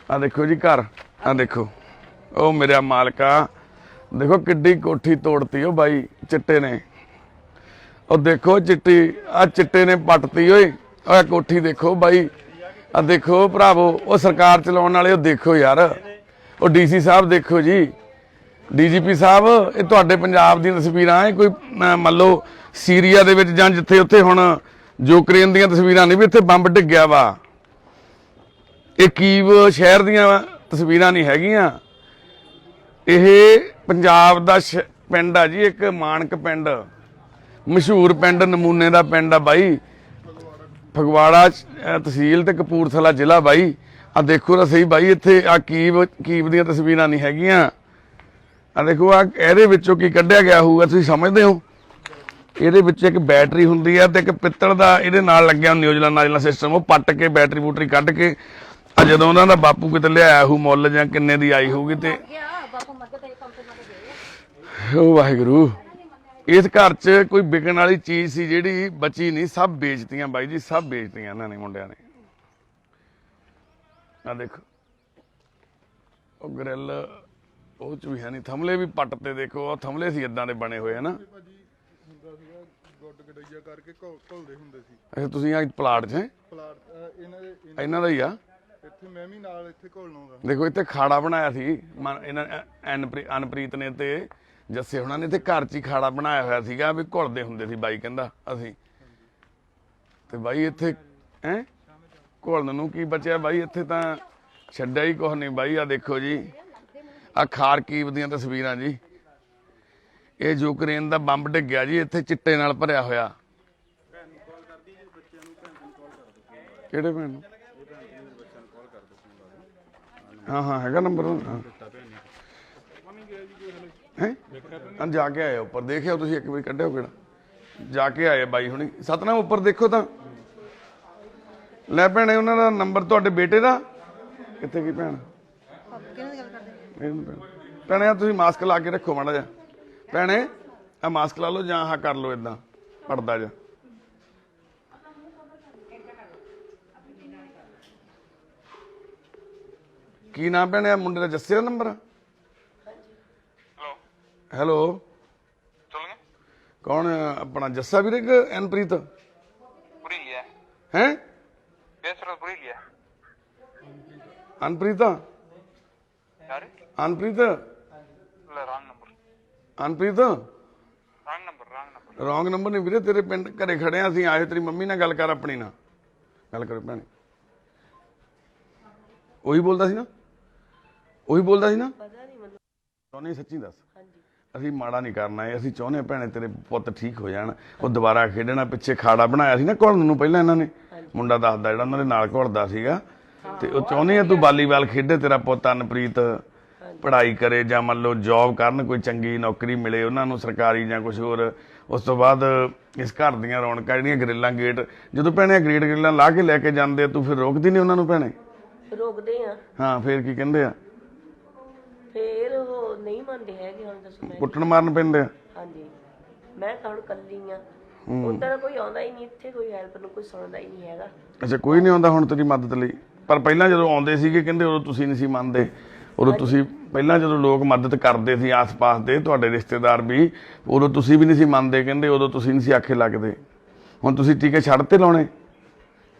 ਆ ਦੇਖੋ ਜੀ ਘਰ, ਆ ਦੇਖੋ ਉਹ ਮੇਰਾ ਮਾਲਕਾ, ਦੇਖੋ ਕਿੱਡੀ ਕੋਠੀ ਤੋੜਤੀ ਉਹ ਬਾਈ ਚਿੱਟੇ ਨੇ। ਉਹ ਦੇਖੋ ਚਿੱਟੀ, ਆ ਚਿੱਟੇ ਨੇ ਪੱਟਤੀ ਓਏ, ਆ ਕੋਠੀ ਦੇਖੋ ਬਾਈ, ਆ ਦੇਖੋ ਭਰਾਵੋ, ਉਹ ਸਰਕਾਰ ਚਲਾਉਣ ਵਾਲੇ, ਉਹ ਦੇਖੋ ਯਾਰ, ਉਹ ਡੀਸੀ ਸਾਹਿਬ ਦੇਖੋ ਜੀ, ਡੀਜੀਪੀ ਸਾਹਿਬ, ਇਹ ਤੁਹਾਡੇ ਪੰਜਾਬ ਦੀਆਂ ਤਸਵੀਰਾਂ। ਇਹ ਕੋਈ ਮੰਨ ਲਓ ਸੀਰੀਆ ਦੇ ਵਿੱਚ ਜਾਂ ਜਿੱਥੇ ਉੱਥੇ ਹੁਣ ਯੂਕਰੇਨ ਦੀਆਂ ਤਸਵੀਰਾਂ ਨਹੀਂ ਵੀ ਇੱਥੇ ਬੰਬ ਡਿੱਗਿਆ ਵਾ, ਇਹ ਕੀਵ ਸ਼ਹਿਰ ਦੀਆਂ ਤਸਵੀਰਾਂ ਨਹੀਂ ਹੈਗੀਆਂ। ਇਹ ਪੰਜਾਬ ਦਾ ਪਿੰਡ ਆ ਜੀ, ਇੱਕ ਮਾਨਕ ਪਿੰਡ, ਮਸ਼ਹੂਰ ਪਿੰਡ, ਨਮੂਨੇ ਦਾ ਪਿੰਡ ਆ ਬਾਈ, ਫਗਵਾੜਾ ਤਹਿਸੀਲ ਤੇ ਕਪੂਰਥਲਾ ਜ਼ਿਲ੍ਹਾ ਬਾਈ। ਆ ਦੇਖੋ ਤਾਂ ਸਹੀ ਬਾਈ, ਇੱਥੇ ਆ ਕੀਵ ਦੀਆਂ ਤਸਵੀਰਾਂ ਨਹੀਂ ਹੈਗੀਆਂ। ਆ ਦੇਖੋ ਆ ਇਹਦੇ ਵਿੱਚੋਂ ਕੀ ਕੱਢਿਆ ਗਿਆ ਹੋਊਗਾ, ਤੁਸੀਂ ਸਮਝਦੇ ਹੋ? ਇਹਦੇ ਵਿੱਚ ਇੱਕ ਬੈਟਰੀ ਹੁੰਦੀ ਆ ਤੇ ਇੱਕ ਪਿੱਤਲ ਦਾ ਇਹਦੇ ਨਾਲ ਲੱਗਿਆ ਨਿਊਜ਼ੀਲੈਂਡ ਸਿਸਟਮ, ਉਹ ਪੱਟ ਕੇ ਬੈਟਰੀ ਬੂਟਰੀ ਕੱਢ ਕੇ, ਆ ਜਦੋਂ ਉਹਨਾਂ ਦਾ ਬਾਪੂ ਕਿਤੇ ਲਿਆਇਆ ਹੋਊ ਮੁੱਲ ਜਾਂ ਕਿੰਨੇ ਦੀ ਆਈ ਹੋਊਗੀ, ਤੇ ਉਹ ਵਾਹਿਗੁਰੂ, ਇਸ ਘਰ 'ਚ ਕੋਈ ਵਿਕਣ ਵਾਲੀ ਚੀਜ਼ ਸੀ ਜਿਹੜੀ ਬਚੀ ਨਹੀਂ, ਸਭ ਵੇਚਤੀਆਂ ਬਾਈ ਜੀ, ਸਭ ਵੇਚਤੀਆਂ ਇਹਨਾਂ ਨੇ ਮੁੰਡਿਆਂ ਨੇ। ਆ ਦੇਖੋ ਉਹ ਗ੍ਰਿਲ, ਉਹ 'ਚ ਵੀ ਹੈ ਨਹੀਂ, ਥਮਲੇ ਵੀ ਪੱਟ ਤੇ ਦੇਖੋ, ਉਹ ਥਮਲੇ ਸੀ ਇਦਾਂ ਦੇ ਬਣੇ ਹੋਏ ਹਨਾ। ਹੁੰਦਾ ਸੀਗਾ ਗੁੱਡ ਗਡਈਆ ਕਰਕੇ ਘੁਲਦੇ ਹੁੰਦੇ ਸੀ। ਅੱਛਾ ਤੁਸੀਂ ਆ ਪਲਾਟ 'ਚ ਹੈ? ਪਲਾਟ ਇਹਨਾਂ ਦਾ ਹੀ ਆ। ਇੱਥੇ ਮੈਂ ਵੀ ਨਾਲ ਇੱਥੇ ਘੁਲਣਾ ਹੁੰਦਾ। ਦੇਖੋ ਇੱਥੇ ਖਾੜਾ ਬਣਾਇਆ ਸੀ ਇਹਨਾਂ ਅਨਪ੍ਰੀਤ ਨੇ ਤੇ ਜੱਸੇ ਹੁਣਾਂ ਨੇ, ਇੱਥੇ ਘਰ 'ਚ ਹੀ ਖਾੜਾ ਬਣਾਇਆ ਹੋਇਆ ਸੀਗਾ ਵੀ ਘੁਲਦੇ ਹੁੰਦੇ ਸੀ ਬਾਈ ਕਹਿੰਦਾ ਅਸੀਂ। ਤੇ ਬਾਈ ਇੱਥੇ ਹੈ ਘੁਲਣ ਨੂੰ ਕੀ ਬਚਿਆ ਬਾਈ, ਇੱਥੇ ਤਾਂ ਛੱਡਿਆ ਹੀ ਕੁਛ ਨਹੀਂ ਬਾਈ। ਆ ਦੇਖੋ ਜੀ, ਆ ਖਾਰਕੀਵ ਦੀਆਂ ਤਸਵੀਰਾਂ ਜੀ, ਇਹ ਯੂਕਰੇਨ ਦਾ ਬੰਬ ਡਿੱਗਿਆ ਜੀ ਇੱਥੇ ਚਿੱਟੇ ਨਾਲ ਭਰਿਆ ਹੋਇਆ। ਕਿਹੜੇ ਭੈਣ ਨੂੰ? ਹਾਂ ਹੈਗਾ ਨੰਬਰ ਹੈ, ਜਾ ਕੇ ਆਏ ਉੱਪਰ, ਦੇਖਿਓ ਤੁਸੀਂ ਇੱਕ ਵਾਰੀ, ਕੱਢਿਓ ਕਿਹੜਾ, ਜਾ ਕੇ ਆਏ ਬਾਈ ਹੁਣੀ। ਸਤਨਾਮ ਉੱਪਰ ਦੇਖੋ ਤਾਂ ਲੈ ਭੈਣੇ, ਉਹਨਾਂ ਦਾ ਨੰਬਰ ਤੁਹਾਡੇ ਬੇਟੇ ਦਾ ਕਿੱਥੇ ਗਈ ਭੈਣ? ਭੈਣੇ ਤੁਸੀਂ ਮਾਸਕ ਲਾ ਕੇ ਰੱਖੋ ਮਾੜਾ ਜਿਹਾ, ਭੈਣੇ ਆ ਮਾਸਕ ਲਾ ਲਓ ਜਾਂ ਆਹ ਕਰ ਲਓ ਏਦਾਂ ਪੜਦਾ ਜਾ। ਕੀ ਨਾਮ ਭੈਣੇ? ਆ ਮੁੰਡੇ ਦਾ ਜੱਸੇ ਦਾ ਨੰਬਰ ਆ? ਹੈਲੋ சொல்லுங்க ਕੌਣ ਆਪਣਾ ਜੱਸਾ ਵੀਰੇ ਕਿ ਅਨਪ੍ਰੀਤ புரியலையா ਹੈ பேசுறது புரியலையா ਅਨਪ੍ਰੀਤ யாரு ਅਨਪ੍ਰੀਤ இல்ல wrong number Anpreet wrong number wrong number ਨਹੀਂ ਵੀਰੇ ਤੇਰੇ ਪਿੰਡ ਘਰੇ ਖੜੇ ਆ ਅਸੀਂ ਆਏ ਤੇਰੀ ਮੰਮੀ ਨਾਲ ਗੱਲ ਕਰ ਆਪਣੀ ਨਾਲ ਗੱਲ ਕਰੋ ਭੈਣੇ ਉਹੀ ਬੋਲਦਾ ਸੀ ਨਾ ਚਾਹੁੰਦੇ ਸੱਚੀ ਦੱਸ ਅਸੀਂ ਮਾੜਾ ਨਹੀਂ ਕਰਨਾ ਹੈ ਅਸੀਂ ਚਾਹੁੰਦੇ ਭੈਣੇ ਤੇਰੇ ਪੁੱਤ ਠੀਕ ਹੋ ਜਾਣ ਉਹ ਦੁਬਾਰਾ ਖੇਡਣਾ ਪਿੱਛੇ ਖਾੜਾ ਬਣਾਇਆ ਸੀ ਨਾ ਘੁਲਣ ਨੂੰ ਪਹਿਲਾਂ ਇਹਨਾਂ ਨੇ ਮੁੰਡਾ ਦੱਸਦਾ ਜਿਹੜਾ ਉਹਨਾਂ ਦੇ ਨਾਲ ਘੁਲਦਾ ਸੀਗਾ ਤੇ ਉਹ ਚਾਹੁੰਦੇ ਆ ਤੂੰ ਵਾਲੀਬਾਲ ਖੇਡੇ ਤੇਰਾ ਪੁੱਤ ਅਨਪ੍ਰੀਤ ਪੜ੍ਹਾਈ ਕਰੇ ਜਾਂ ਮੰਨ ਲਓ ਜੌਬ ਕਰਨ ਕੋਈ ਚੰਗੀ ਨੌਕਰੀ ਮਿਲੇ ਉਹਨਾਂ ਨੂੰ ਸਰਕਾਰੀ ਜਾਂ ਕੁਝ ਹੋਰ ਉਸ ਤੋਂ ਬਾਅਦ ਇਸ ਘਰ ਦੀਆਂ ਰੌਣਕਾਂ ਜਿਹੜੀਆਂ ਗਰਿੱਲਾਂ ਗੇਟ ਜਦੋਂ ਭੈਣੇ ਗਰਿੱਲਾਂ ਲਾ ਕੇ ਲੈ ਕੇ ਜਾਂਦੇ ਆ ਤੂੰ ਫਿਰ ਰੋਕਦੀ ਨਹੀਂ ਉਹਨਾਂ ਨੂੰ ਭੈਣੇ ਰੋਕਦੇ ਆ ਹਾਂ ਫੇਰ ਕੀ ਕਹਿੰਦੇ ਆ ਫੇਰ ਉਹ ਨਹੀਂ ਮੰਨਦੇ ਹੈਗੇ ਹੁਣ ਦੱਸੋ ਮੈਂ ਕੁੱਟਣ ਮਾਰਨ ਪੈਂਦੇ ਆ ਹਾਂਜੀ ਮੈਂ ਤਾਂ ਹੁਣ ਕੱਲੀ ਆ ਉੱਧਰ ਤਾਂ ਕੋਈ ਆਉਂਦਾ ਹੀ ਨਹੀਂ ਇੱਥੇ ਕੋਈ ਹੈਲਪ ਨੂੰ ਕੋਈ ਸੁਣਦਾ ਹੀ ਨਹੀਂ ਹੈਗਾ ਅੱਛਾ ਕੋਈ ਨਹੀਂ ਆਉਂਦਾ ਹੁਣ ਤੇਰੀ ਮਦਦ ਲਈ ਪਰ ਪਹਿਲਾਂ ਜਦੋਂ ਆਉਂਦੇ ਸੀਗੇ ਕਹਿੰਦੇ ਉਦੋਂ ਤੁਸੀਂ ਨਹੀਂ ਸੀ ਮੰਨਦੇ ਉਦੋਂ ਤੁਸੀਂ ਪਹਿਲਾਂ ਜਦੋਂ ਲੋਕ ਮਦਦ ਕਰਦੇ ਸੀ ਆਸ-ਪਾਸ ਦੇ ਤੁਹਾਡੇ ਰਿਸ਼ਤੇਦਾਰ ਵੀ ਉਦੋਂ ਤੁਸੀਂ ਵੀ ਨਹੀਂ ਸੀ ਮੰਨਦੇ ਕਹਿੰਦੇ ਉਦੋਂ ਤੁਸੀਂ ਨਹੀਂ ਸੀ ਆਖੇ ਲੱਗਦੇ ਹੁਣ ਤੁਸੀਂ ਟੀਕੇ ਛੱਡ ਤੇ ਲਾਉਣੇ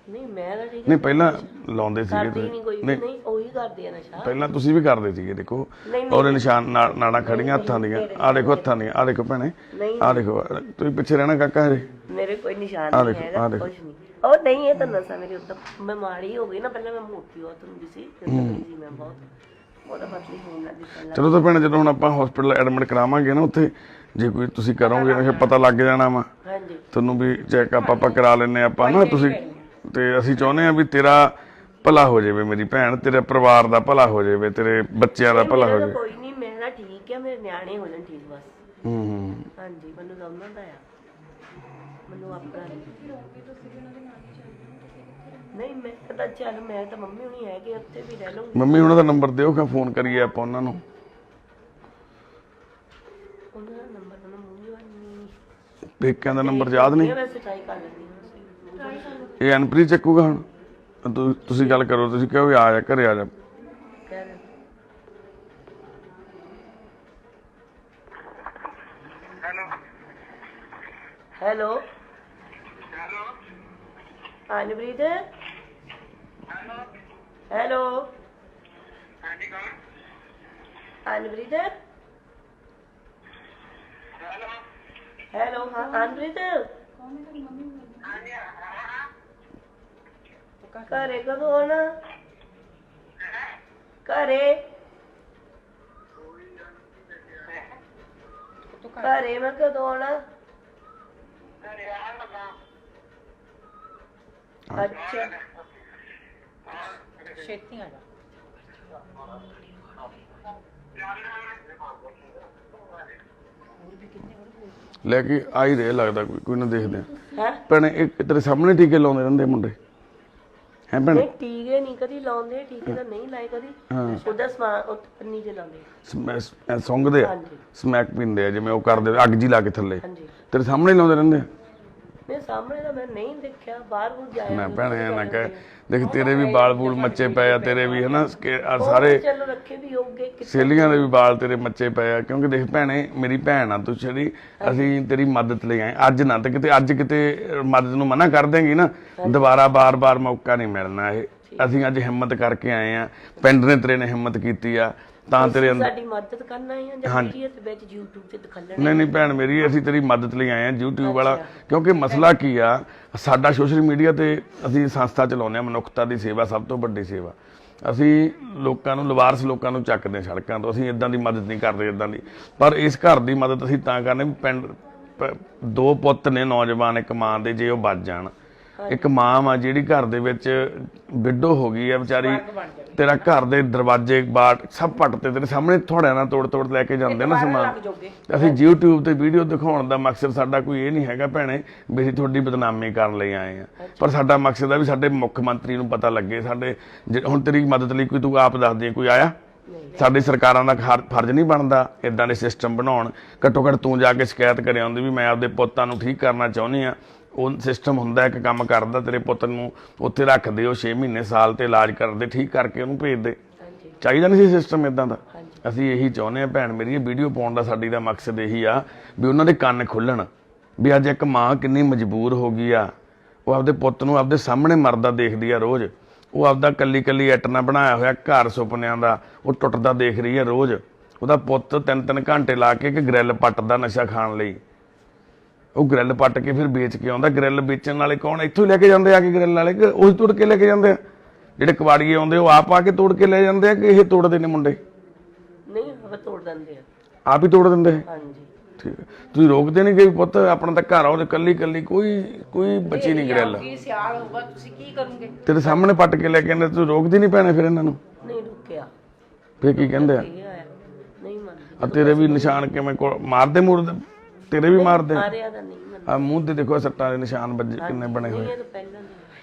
ਨਹੀਂ ਮੈਂ ਤਾਂ ਠੀਕ ਨਹੀਂ ਪਹਿਲਾਂ ਲਾਉਂਦੇ ਸੀਗੇ ਕਰਦੀ ਨਹੀਂ ਕੋਈ ਵੀ, ਨਹੀਂ ਉਹੀ ਕਰਦੇ ਆ ਨਸ਼ਾ ਪਹਿਲਾਂ ਤੁਸੀਂ ਵੀ ਕਰਦੇ ਸੀਗੇ ਦੇਖੋ ਨਹੀਂ, ਔਰ ਨਿਸ਼ਾਨ ਨਾੜਾਂ ਖੜੀਆਂ ਹੱਥਾਂ ਦੀਆਂ ਆ ਦੇਖੋ ਹੱਥਾਂ ਦੀਆਂ ਆ ਦੇਖੋ ਭੈਣੇ ਨਹੀਂ ਆ ਦੇਖੋ ਤੁਸੀਂ ਪਿੱਛੇ ਰਹਿਣਾ ਕਾਕਾ ਹਜੇ ਮੇਰੇ ਕੋਈ ਨਿਸ਼ਾਨ ਆਹ ਨਹੀਂ ਦੇਖੋ, ਹੈਗਾ ਆਹ ਦੇਖੋ। ਕੁਝ ਨਹੀਂ ਉਹ ਨਹੀਂ ਇਹ ਤਾਂ ਨਸ਼ਾ ਮੇਰੀ ਉਦੋਂ ਮੈਂ ਮਾੜੀ ਹੋ ਗਈ ਨਾ ਪਹਿਲਾਂ ਮੈਂ ਮੋਟੀ ਬਹੁਤ ਹੁੰਦੀ ਸੀ ਸੀ ਮੈਂ ਬਹੁਤ ਉਹਦਾ ਪਤਲੀ ਹੋਣ ਲੱਗੀ ਪਹਿਲਾਂ ਚਲੋ ਤਾਂ ਭੈਣੇ ਜਦੋਂ ਹੁਣ ਆਪਾਂ ਹਸਪੀਟਲ ਐਡਮਿਟ ਕਰਾਵਾਂਗੇ ਨਾ ਉੱਥੇ ਜੇ ਕੋਈ ਤੁਸੀਂ ਕਰੋਗੇ ਨਾ ਫਿਰ ਪਤਾ ਲੱਗ ਜਾਣਾ ਵਾ ਹਾਂਜੀ ਤੁਹਾਨੂੰ ਵੀ ਚੈੱਕਅਪ ਆਪਾਂ ਕਰਾ ਲੈਨੇ ਆਪਾਂ ਨਾ ਤੁਸੀਂ ਤੇ ਅਸੀਂ ਚਾਹੁੰਦੇ ਆ ਵੀ ਤੇਰਾ ਭਲਾ ਹੋ ਜਾਵੇ ਮੇਰੀ ਭੈਣ ਤੇਰੇ ਪਰਿਵਾਰ ਦਾ ਭਲਾ ਹੋ ਜਾਵੇ ਤੇਰੇ ਬੱਚਿਆਂ ਦਾ ਭਲਾ ਹੋ ਮੇਰਾ ਤਾਂ ਜਾਵੇ ਕੋਈ ਨਹੀਂ ਮੇਰਾ ਠੀਕ ਹੈ ਮੇਰੇ ਨਿਆਣੇ ਹੋ ਜਾਣ ਠੀਕ ਬਸ ਹੂੰ ਹਾਂਜੀ ਮੈਨੂੰ ਤਾਂ ਉਹਨਾਂ ਦਾ ਆ ਮੈਨੂੰ ਆਪਣਾ ਨਹੀਂ ਮੈਂ ਤਾਂ ਚੱਲ ਮੈਂ ਤਾਂ ਮੰਮੀ ਹੁਣੀ ਹੈਗੇ ਉੱਥੇ ਵੀ ਰਹਿ ਲਵਾਂਗੀ ਮੰਮੀ ਉਹਨਾਂ ਦਾ ਨੰਬਰ ਦਿਓ ਕਿ ਫੋਨ ਕਰੀਏ ਆਪਾਂ ਉਹਨਾਂ ਨੂੰ ਉਹਨਾਂ ਦਾ ਨੰਬਰ ਤਾਂ ਮੰਮੀ ਵਾਲੀ ਪੇਕਿਆਂ ਦਾ ਨੰਬਰ ਯਾਦ ਨਹੀਂ ਵੈਸੇ ਟਰਾਈ ਕਰ ਲੈਂਦੀ ਹਾਂ ਇਹ ਅਨਪ੍ਰੀਤ ਚੱਕੂਗਾ ਹੁਣ ਤੁਸੀਂ ਗੱਲ ਕਰੋ ਤੁਸੀਂ ਕਹੋ ਵੀ ਆ ਜਾ ਘਰੇ ਆ ਜਾ ਕਹਿ ਰਹੇ hello Anpreet hello Anpreet hello ਹਾਂ ਅਨਪ੍ਰੀਤ ਘਰੇ ਕਦੋਂ ਆਉਣਾ ਘਰੇ ਮੈਂ ਕਦੋਂ ਆਉਣਾ ਅੱਛਾ ਛੇਤੀ ਆ ਜਾ ਲੈ ਕੇ ਆ ਹੀ ਰਹੇ ਲੱਗਦਾ ਕੋਈ ਨਾ ਦੇਖਦੇ ਆ ਹੈ ਭੈਣੇ ਇੱਕ ਤੇਰੇ ਸਾਹਮਣੇ ਟੀਕੇ ਲਾਉਂਦੇ ਰਹਿੰਦੇ ਮੁੰਡੇ ਹੈ ਭੈਣੇ ਨਹੀਂ ਟੀਕੇ ਨਹੀਂ ਕਦੀ ਲਾਉਂਦੇ ਟੀਕੇ ਤਾਂ ਨਹੀਂ ਲਾਏ ਕਦੀ ਉਹਦਾ ਸਮਾਨ ਉਹ ਪੰਨੀ ਤੇ ਲਾਉਂਦੇ ਸੁੰਘਦੇ ਆ ਹਾਂਜੀ ਸਮੈਕ ਪੀਂਦੇ ਆ ਜਿਵੇਂ ਉਹ ਕਰਦੇ ਅੱਗ ਜੀ ਲਾ ਕੇ ਥੱਲੇ ਹਾਂਜੀ ਤੇਰੇ ਸਾਹਮਣੇ ਹੀ ਲਾਉਂਦੇ ਰਹਿੰਦੇ ਆ ਮੇਰੇ ਸਾਹਮਣੇ ਤਾਂ ਮੈਂ ਨਹੀਂ ਦੇਖਿਆ ਬਾਹਰ ਬੂਰ ਜਾਇਆ ਨਾ ਭੈਣੇ ਨਾ ਕਹਿ ਦੇਖ ਤੇਰੇ ਵੀ ਬਾਲ ਬੂਲ ਮੱਚੇ ਪਏ ਆ ਤੇਰੇ ਵੀ ਹਨਾ ਆਹ ਸਾਰੇ ਚਲੋ ਰੱਖੇ ਵੀ ਹੋਗੇ ਸਹੇਲੀਆਂ ਦੇ ਵੀ ਵਾਲ ਤੇਰੇ ਮੱਚੇ ਪਏ ਆ ਕਿਉਂਕਿ ਦੇਖ ਭੈਣੇ ਮੇਰੀ ਭੈਣ ਆ ਤੂੰ ਜਿਹੜੀ ਅਸੀਂ ਤੇਰੀ ਮਦਦ ਲਈ ਆਏ ਅੱਜ ਨਾ ਤੇ ਕਿਤੇ ਅੱਜ ਕਿਤੇ ਮਦਦ ਨੂੰ ਮਨਾ ਕਰ ਦੇਂਗੀ ਨਾ ਦੁਬਾਰਾ ਬਾਰ-ਬਾਰ ਮੌਕਾ ਨਹੀਂ ਮਿਲਣਾ ਇਹ ਅਸੀਂ ਅੱਜ ਹਿੰਮਤ ਕਰਕੇ ਆਏ ਆ ਪਿੰਡ ਨੇ ਤੇਰੇ ਨੇ ਹਿੰਮਤ ਕੀਤੀ ਆ ਤਾਂ ਤੇਰੇ ਅੰਦਰ ਸਾਡੀ ਮਦਦ ਕਰਨਾ ਹੈ ਜਾਂ ਵੀਡੀਓ ਤੇ ਵਿੱਚ YouTube ਤੇ ਦਿਖਾਣਾ ਨਹੀਂ ਨਹੀਂ ਭੈਣ ਮੇਰੀ ਅਸੀਂ ਤੇਰੀ ਮਦਦ ਲਈ ਆਏ ਆ YouTube ਵਾਲਾ ਕਿਉਂਕਿ ਮਸਲਾ ਕੀ ਆ ਸਾਡਾ ਸੋਸ਼ਲ ਮੀਡੀਆ ਤੇ ਅਸੀਂ ਸੰਸਥਾ ਚਲਾਉਂਦੇ ਆ ਮਨੁੱਖਤਾ ਦੀ ਸੇਵਾ ਸਭ ਤੋਂ ਵੱਡੀ ਸੇਵਾ ਅਸੀਂ ਲੋਕਾਂ ਨੂੰ ਲਵਾਰਸ ਲੋਕਾਂ ਨੂੰ ਚੱਕਦੇ ਸੜਕਾਂ ਤੋਂ ਅਸੀਂ ਇਦਾਂ ਦੀ ਮਦਦ ਨਹੀਂ ਕਰਦੇ ਇਦਾਂ ਦੀ ਪਰ ਇਸ ਘਰ ਦੀ ਮਦਦ ਅਸੀਂ ਤਾਂ ਕਰਨੇ ਵੀ ਪਿੰਡ ਦੋ ਪੁੱਤ ਨੇ ਨੌਜਵਾਨ ਇੱਕ ਮਾਂ ਦੇ ਜੇ ਉਹ ਬਚ ਜਾਣ ਇੱਕ ਮਾਂ ਆ ਜਿਹੜੀ ਘਰ ਦੇ ਵਿੱਚ ਵਿਡੋ ਹੋ ਗਈ ਆ ਵਿਚਾਰੀ ਤੇਰਾ ਘਰ ਦੇ ਦਰਵਾਜ਼ੇ ਬਾਟ ਸਭ ਪੱਟ ਤੇ ਤੇਰੇ ਸਾਹਮਣੇ ਥੋੜਿਆਂ ਨਾਲ ਤੋੜ ਲੈ ਕੇ ਜਾਂਦੇ ਨਾ ਸਮਾਨ ਅਸੀਂ YouTube ਤੇ ਵੀਡੀਓ ਦਿਖਾਉਣ ਦਾ ਮਕਸਦ ਸਾਡਾ ਕੋਈ ਇਹ ਨਹੀਂ ਹੈਗਾ ਭੈਣੇ ਵੀ ਅਸੀਂ ਤੁਹਾਡੀ ਬਦਨਾਮੀ ਕਰਨ ਲਈ ਆਏ ਆ ਪਰ ਸਾਡਾ ਮਕਸਦ ਆ ਵੀ ਸਾਡੇ ਮੁੱਖ ਮੰਤਰੀ ਨੂੰ ਪਤਾ ਲੱਗੇ ਸਾਡੇ ਹੁਣ ਤੇਰੀ ਮਦਦ ਲਈ ਕੋਈ ਤੂੰ ਆਪ ਦੱਸ ਦੇ ਕੋਈ ਆਇਆ ਸਾਡੀ ਸਰਕਾਰਾਂ ਦਾ ਫਰਜ਼ ਨਹੀਂ ਬਣਦਾ ਇਦਾਂ ਦੇ ਸਿਸਟਮ ਬਣਾਉਣ ਘੱਟੋ ਘੱਟ ਤੂੰ ਜਾ ਕੇ ਸ਼ਿਕਾਇਤ ਕਰਿਆ ਆਉਂਦੀ ਵੀ ਮੈਂ ਆਪਦੇ ਪੁੱਤਾਂ ਨੂੰ ਠੀਕ ਕਰਨਾ ਚਾਹੁੰਦੀ ਆ ਉਹ ਸਿਸਟਮ ਹੁੰਦਾ ਇੱਕ ਕੰਮ ਕਰਦਾ ਤੇਰੇ ਪੁੱਤ ਨੂੰ ਉੱਥੇ ਰੱਖਦੇ ਉਹ 6 ਮਹੀਨੇ ਸਾਲ ਤੇ ਇਲਾਜ ਕਰਦੇ ਠੀਕ ਕਰਕੇ ਉਹਨੂੰ ਭੇਜ ਦੇ ਚਾਹੀਦਾ ਨਹੀਂ ਸੀ ਸਿਸਟਮ ਇਦਾਂ ਦਾ ਅਸੀਂ ਇਹੀ ਚਾਹੁੰਦੇ ਆ ਭੈਣ ਮੇਰੀ, ਇਹ ਵੀਡੀਓ ਪਾਉਣ ਦਾ ਸਾਡੀ ਦਾ ਮਕਸਦ ਇਹੀ ਆ ਵੀ ਉਹਨਾਂ ਦੇ ਕੰਨ ਖੁੱਲਣ ਵੀ ਅੱਜ ਇੱਕ ਮਾਂ ਕਿੰਨੀ ਮਜਬੂਰ ਹੋ ਗਈ ਆ। ਉਹ ਆਪਦੇ ਪੁੱਤ ਨੂੰ ਆਪਦੇ ਸਾਹਮਣੇ ਮਰਦਾ ਦੇਖਦੀ ਆ ਰੋਜ਼। ਉਹ ਆਪਦਾ ਕੱਲੀ ਕੱਲੀ ਇੱਟ ਨਾਲ ਬਣਾਇਆ ਹੋਇਆ ਘਰ ਸੁਪਨਿਆਂ ਦਾ ਉਹ ਟੁੱਟਦਾ ਦੇਖ ਰਹੀ ਆ ਰੋਜ਼। ਉਹਦਾ ਪੁੱਤ 3-3 ਘੰਟੇ ਲਾ ਕੇ ਇੱਕ ਗ੍ਰਿਲ ਪੱਟਦਾ ਨਸ਼ਾ ਖਾਣ ਲਈ। ਉਹ ਗ੍ਰਿਲ ਪੱਟ ਕੇ ਫਿਰ ਵੇਚ ਕੇ ਆਉਂਦਾ। ਗ੍ਰਿਲ ਵੇਚਣ ਵਾਲੇ ਕੌਣ? ਇੱਥੋਂ ਹੀ ਲੈ ਕੇ ਜਾਂਦੇ ਆ ਕੇ ਗ੍ਰਿਲ ਵਾਲੇ, ਕਿ ਉਹੀ ਤੋੜ ਕੇ ਲੈ ਕੇ ਜਾਂਦੇ ਆ? ਜਿਹੜੇ ਕਬਾੜੀਏ ਆਉਂਦੇ ਉਹ ਆਪ ਆ ਕੇ ਤੋੜ ਕੇ ਲੈ ਜਾਂਦੇ ਆ ਕਿ ਇਹ ਤੋੜਦੇ ਨੇ ਮੁੰਡੇ? ਨਹੀਂ ਹਵਾ ਤੋੜ ਦਿੰਦੇ ਆ। ਆਪ ਹੀ ਤੋੜ ਦਿੰਦੇ? ਹਾਂਜੀ। ਠੀਕ ਹੈ। ਤੁਸੀਂ ਰੋਕਦੇ ਨਹੀਂ ਕਿ ਪੁੱਤ ਆਪਣਾ ਤਾਂ ਘਰ ਆ, ਉਹਦੇ ਕੱਲੀ ਕੱਲੀ ਕੋਈ ਬਚੀ ਨਹੀਂ ਗ੍ਰਿਲ। ਕੀ ਸਿਆਲ ਹੋਊਗਾ, ਤੁਸੀਂ ਕੀ ਕਰੋਗੇ? ਤੇਰੇ ਸਾਹਮਣੇ ਪੱਟ ਕੇ ਲੈ ਕੇ ਆਉਂਦੇ, ਤੂੰ ਰੋਕਦੀ ਨਹੀਂ ਭੈਣੇ ਫਿਰ ਇਹਨਾਂ ਨੂੰ? ਨਹੀਂ ਰੁਕਿਆ। ਫਿਰ ਕੀ ਕਹਿੰਦੇ ਆ? ਇਹ ਆਇਆ ਨਹੀਂ ਮੰਨਦੀ। ਆ ਤੇਰੇ ਵੀ ਨਿਸ਼ਾਨ ਕਿਵੇਂ ਮਾਰਦੇ ਮੁਰਦੇ? ਤੇਰੇ ਵੀ ਮਾਰਦੇ? ਮਾਰਿਆ ਤਾਂ ਨਹੀਂ ਮੰਨਦੀ। ਆ ਮੂੰਹ ਤੇ ਦੇਖੋ ਸੱਟਾਂ ਦੇ ਨਿਸ਼ਾਨ ਵੱਜੇ ਕਿੰਨੇ ਬਣੇ ਹੋਏ। ਇਹ ਤਾਂ ਪਹਿਲਾਂ ਦੀ।